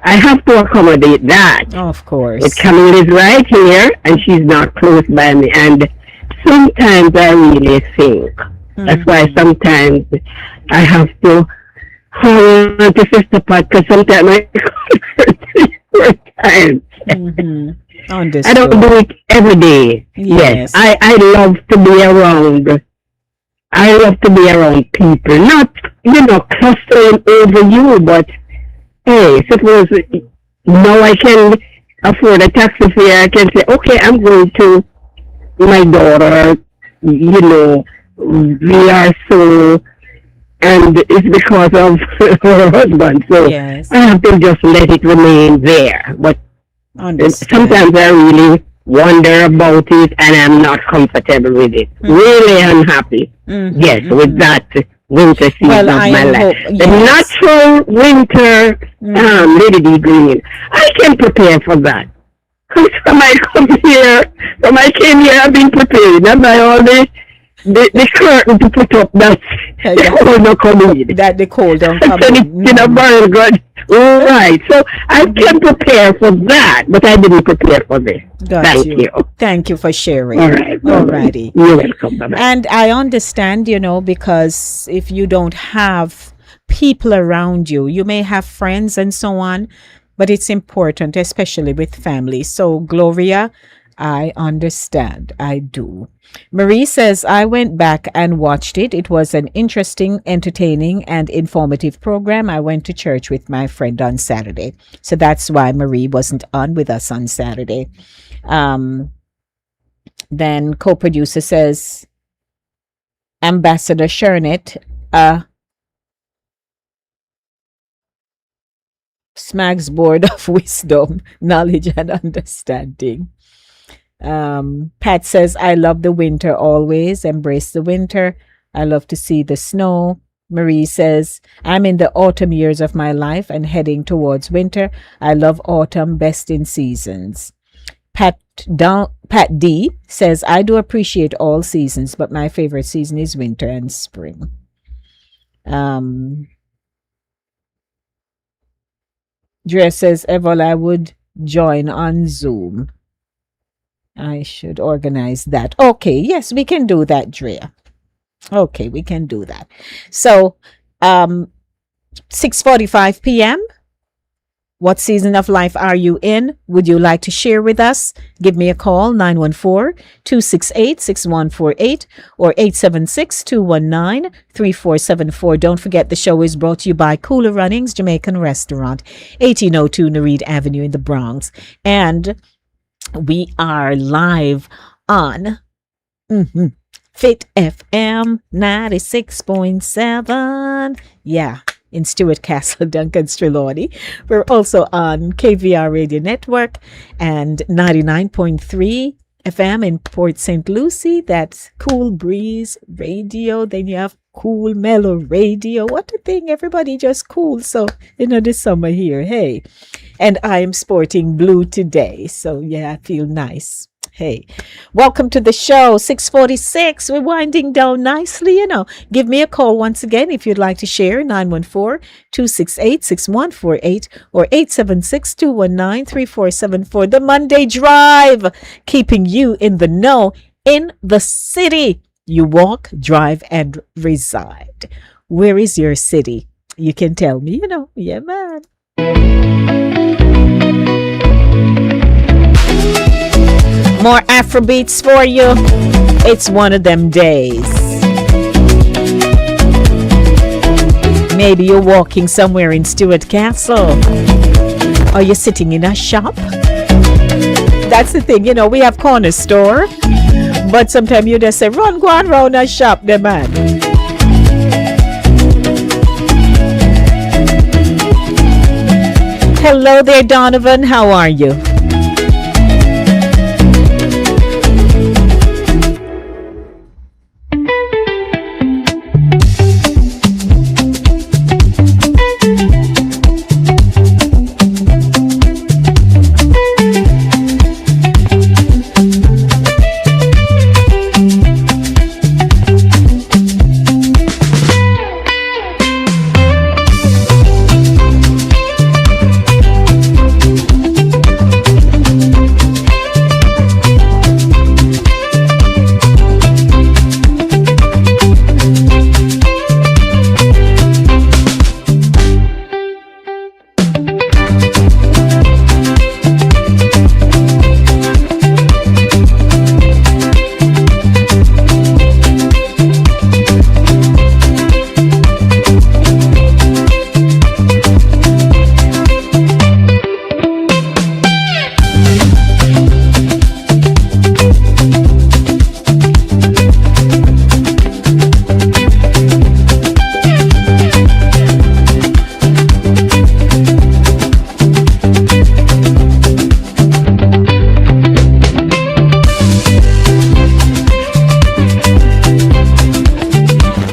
have to accommodate that. Of course. But Camille is right here, and she's not close by me. And sometimes I really think. That's why sometimes I have to hold on to Sister Pat, because sometimes I call her 3 times. I don't do it every day. Yes. I love to be around. I love to be around people. Not, you know, clustering over you, but hey, suppose now I can afford a taxi fare. I can say, okay, I'm going to my daughter, you know, we are so, and it's because of her husband. So I have to just let it remain there. But sometimes I really wonder about it, and I'm not comfortable with it. Really unhappy. Yes, with that winter season of my life. The natural winter, Lady D. Green, I can prepare for that. Because when I came here, I've been prepared. I buy all the curtain to put up that the cold don't come in. That the cold don't come in. You know, burn good. Right. So I can prepare for that, but I didn't prepare for this. Thank you. Thank you for sharing. All right. Alrighty. You're welcome. Bye-bye. And I understand, you know, because if you don't have people around you, you may have friends and so on, but it's important, especially with family. So, Gloria, I understand. I do. Marie says, I went back and watched it. It was an interesting, entertaining, and informative program. I went to church with my friend on Saturday. So that's why Marie wasn't on with us on Saturday. Then co-producer says, Ambassador Shernet, smorgasbord of wisdom, knowledge, and understanding. Pat says, I love the winter always. Embrace the winter. I love to see the snow. Marie says, I'm in the autumn years of my life and heading towards winter. I love autumn, best in seasons. Pat D says, I do appreciate all seasons, but my favorite season is winter and spring. Drea says, Evil, I would join on Zoom. I should organize that. Okay, yes, we can do that, Drea. Okay, we can do that. So, 6:45 p.m. What season of life are you in? Would you like to share with us? Give me a call, 914-268-6148 or 876-219-3474. Don't forget the show is brought to you by Cooler Runnings Jamaican Restaurant, 1802 Nereid Avenue in the Bronx. And we are live on Fit FM 96.7. Yeah, in Stuart Castle, Duncan Strelawny. We're also on KVR Radio Network and 99.3 FM in Port St. Lucie. That's Cool Breeze Radio. Then you have Cool Mellow Radio. What a thing. Everybody just cool. So, this summer here. Hey. And I am sporting blue today. So, yeah, I feel nice. Hey, welcome to the show. 6:46. We're winding down nicely, Give me a call once again if you'd like to share. 914-268-6148 or 876-219-3474. The Monday Drive, keeping you in the know in the city. You walk, drive, and reside. Where is your city? You can tell me, Yeah, man. More Afrobeats for you. It's one of them days. Maybe you're walking somewhere in Stuart Castle. Or you're sitting in a shop. That's the thing, we have corner store. But sometimes you just say, run, go on round a shop, the man. Hello there, Donovan. How are you?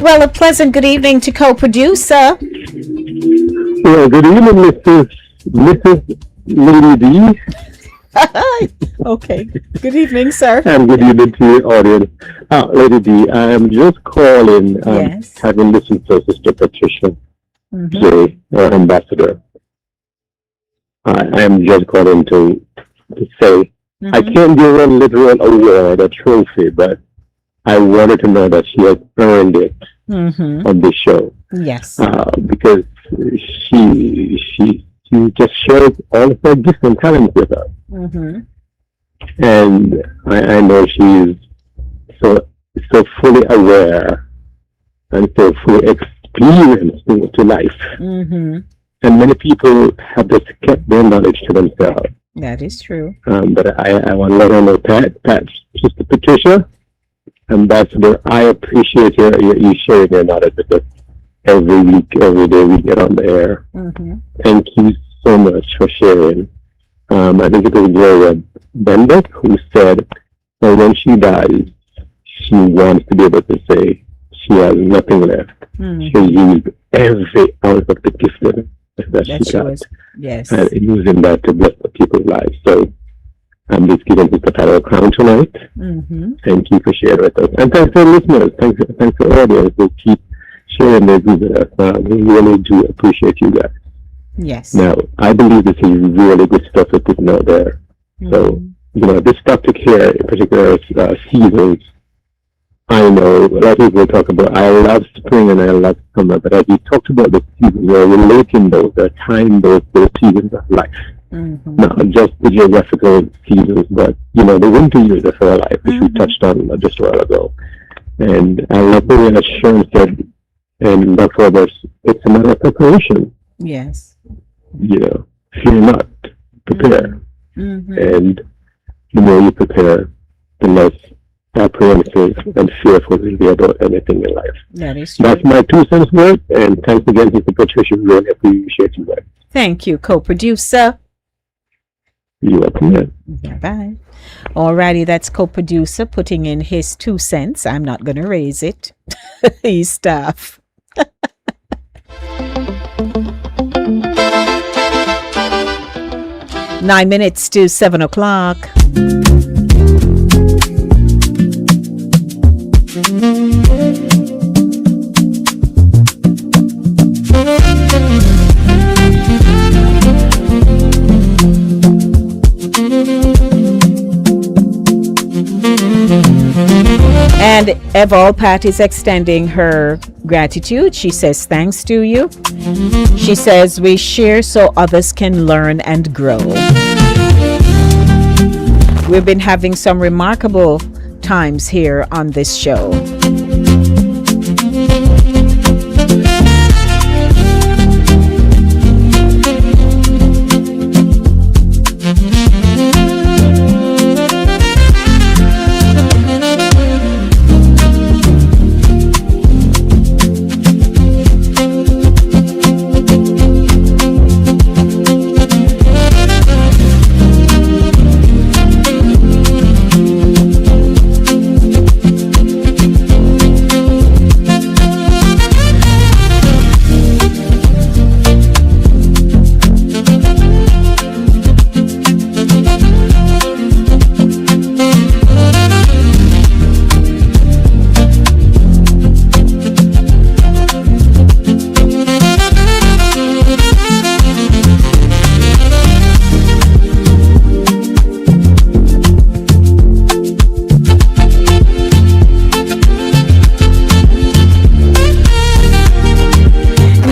Well, a pleasant good evening to co-producer. Well, good evening, Mrs. Lady D. Okay. Good evening, sir. And good evening to your audience. Lady D, I am just calling, yes. Having listened to Sister Patricia say, Ambassador. I am just calling to say, I can't give her a literal award, a trophy, but I wanted to know that she has earned it on this show. Yes. Because she she just shares all of her gifts and talents with us. And I know she's so fully aware and so fully experienced to life. And many people have just kept their knowledge to themselves. That is true. But I want to let her know, Pat, Sister Patricia, Ambassador, I appreciate you sharing your knowledge with us every week, every day we get on the air. Thank you so much for sharing. I think it was Gloria Bender who said that when she dies, she wants to be able to say she has nothing left. She used every ounce of the gift that she got. Yes. And using that to bless the people's lives. So I'm just giving this a title crown tonight. Thank you for sharing with us. And thanks to listeners. Thanks to the audience who keep sharing their views with us. We really do appreciate you guys. Yes. Now, I believe this is really good stuff we're putting out there. So, this topic here, in particular, seasons, I know a lot of people talk about, I love spring and I love summer, but as we talked about the seasons, we're relating those, time those seasons of life. Not just the geographical seasons, but, the winter years of our life, which we touched on just a while ago. And I love the way that Sharon said, and Dr. Roberts, it's a matter of preparation. Yes. Fear not, prepare. And the more you prepare, the less apprehensive and fearful will be about anything in life. That is true. That's my 2 cents worth, and thanks again, Mr. Patricia. Really appreciate you guys. Thank you, co-producer. You're welcome. Bye-bye. Alrighty, that's co-producer putting in his 2 cents. I'm not going to raise it. He's staff. 9 minutes to 7 o'clock. And Eval Pat is extending her gratitude. She says, thanks to you. She says, we share so others can learn and grow. We've been having some remarkable times here on this show.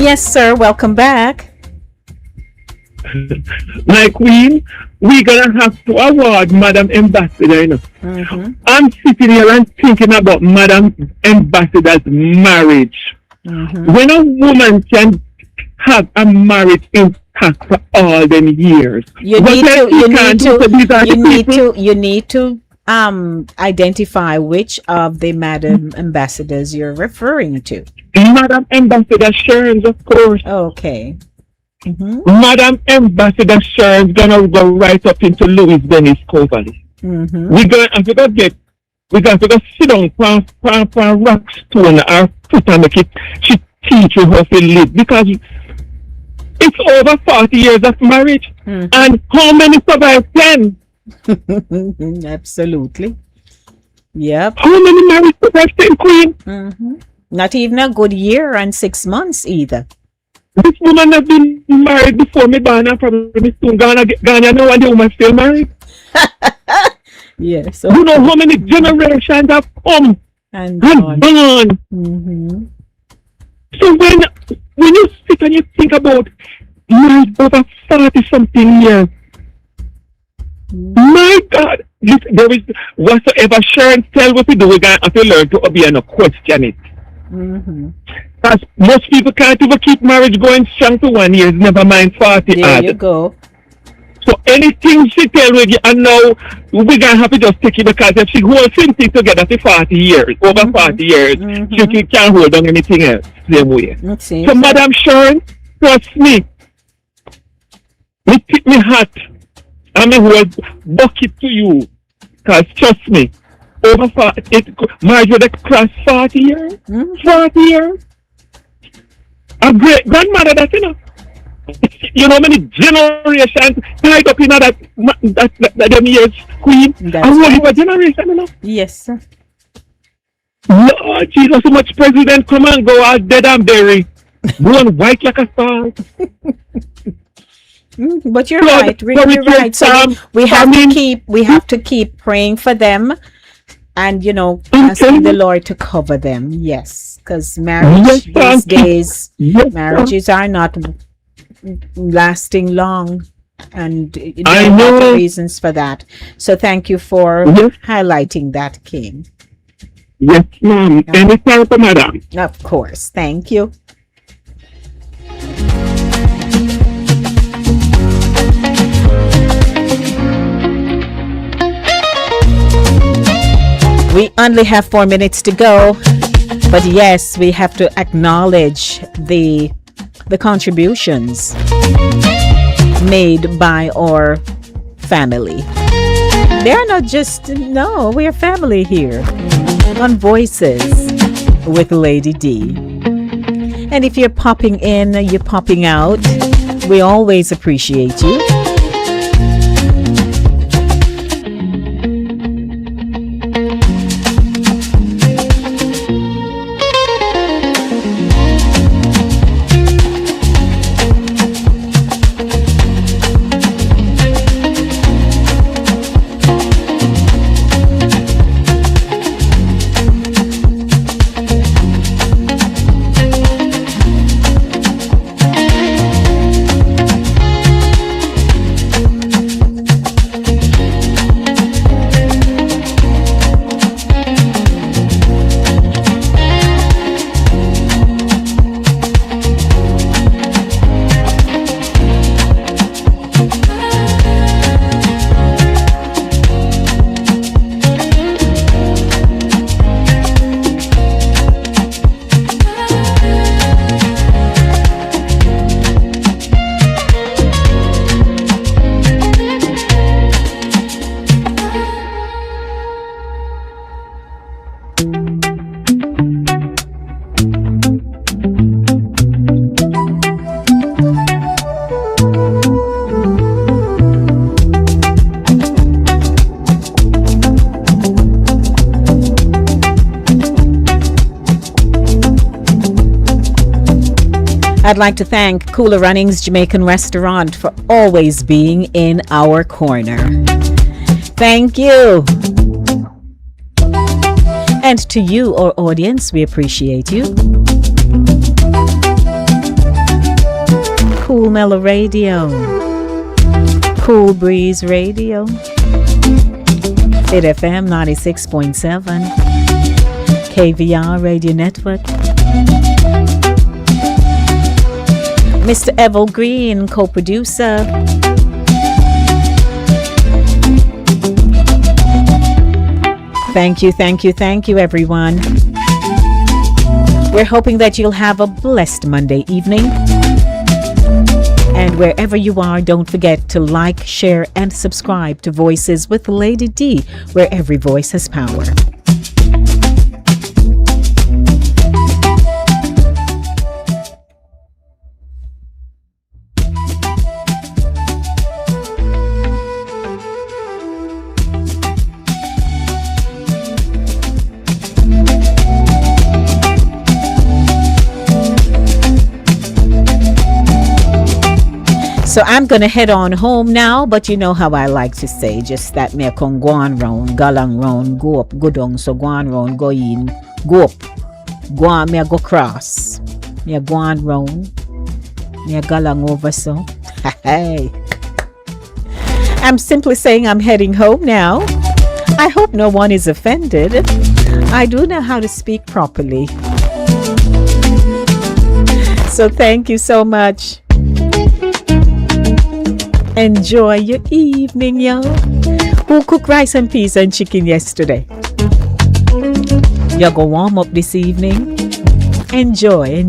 Yes, sir. Welcome back. My queen, we're going to have to award Madam Ambassador. I'm sitting here and thinking about Madam Ambassador's marriage. When a woman can have a marriage intact for all them years, you need to identify which of the Madam Ambassadors you're referring to. Madam Ambassador Sharon's, of course. Okay. Madam Ambassador Sharon's gonna go right up into Louis Dennis Coverly. We're gonna go sit down for rock stone or foot and make it. She teach you how to live, because it's over 40 years of marriage, and how many survive 10? Absolutely. Yep. How many married survive 10, Queen? Not even a good year and 6 months either. This woman has been married before me born, and probably soon gonna know, and the woman still married. Yes. You know how many generations have come and gone. So when you sit and you think about over 40 something years. My God, there is whatsoever Sharon tell what to do, we're going to have to learn to obey and not question it. Because most people can't even keep marriage going strong to 1 year, never mind 40 There you go. So anything she tell you, and now we're going to have to just take it, because if she holds something together for 40 years, over 40 years, she can't hold on anything else same way. So Madam Sharon, trust me, me tip me hat and me hold bucket to you, because trust me, over 40, marriage would have crossed 40 years, 40 years. A great grandmother that, you know, many generations tied up in that them years, queen. That's and right. Over generation, Yes, sir. Lord Jesus, so much president come and go all dead and buried. Born white like a star. But you're right. You're right. So we have to keep praying for them, and asking the Lord to cover them. Yes, because marriage these days, marriages are not lasting long, and there are a lot of reasons for that. So thank you for highlighting that, King. Yes, ma'am. Anytime, madam. Of course. Thank you. We only have 4 minutes to go, but yes, we have to acknowledge the contributions made by our family. They are not just, we're family here on Voices with Lady D. And if you're popping in, you're popping out, we always appreciate you. I'd like to thank Cooler Runnings Jamaican Restaurant for always being in our corner. Thank you. And to you, our audience, we appreciate you. Cool Mellow Radio, Cool Breeze Radio, Fit FM 96.7, KVR Radio Network, Mr. Evil Green, co-producer. Thank you, everyone. We're hoping that you'll have a blessed Monday evening. And wherever you are, don't forget to like, share, and subscribe to Voices with Lady D, where every voice has power. So I'm going to head on home now, but you know how I like to say, just that me come go on round, go long round, go up, go down, so go on round, go in, go up, go on, me go cross, me go on round, Yeah, galang over so. Hey. I'm simply saying I'm heading home now. I hope no one is offended. I do know how to speak properly. So thank you so much. Enjoy your evening, y'all. Who cooked rice and peas and chicken yesterday? Y'all go warm up this evening. Enjoy.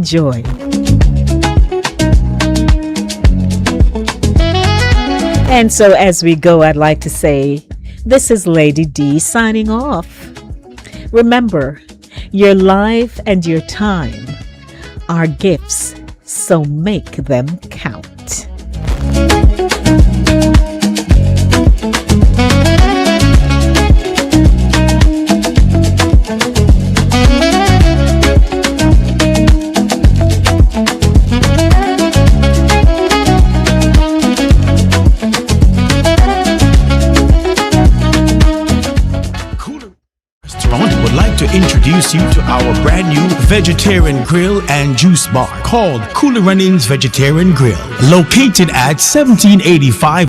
And so as we go, I'd like to say, this is Lady D signing off. Remember, your life and your time are gifts, so make them count. To introduce you to our brand new vegetarian grill and juice bar called Cooler Runnings Vegetarian Grill, located at 1785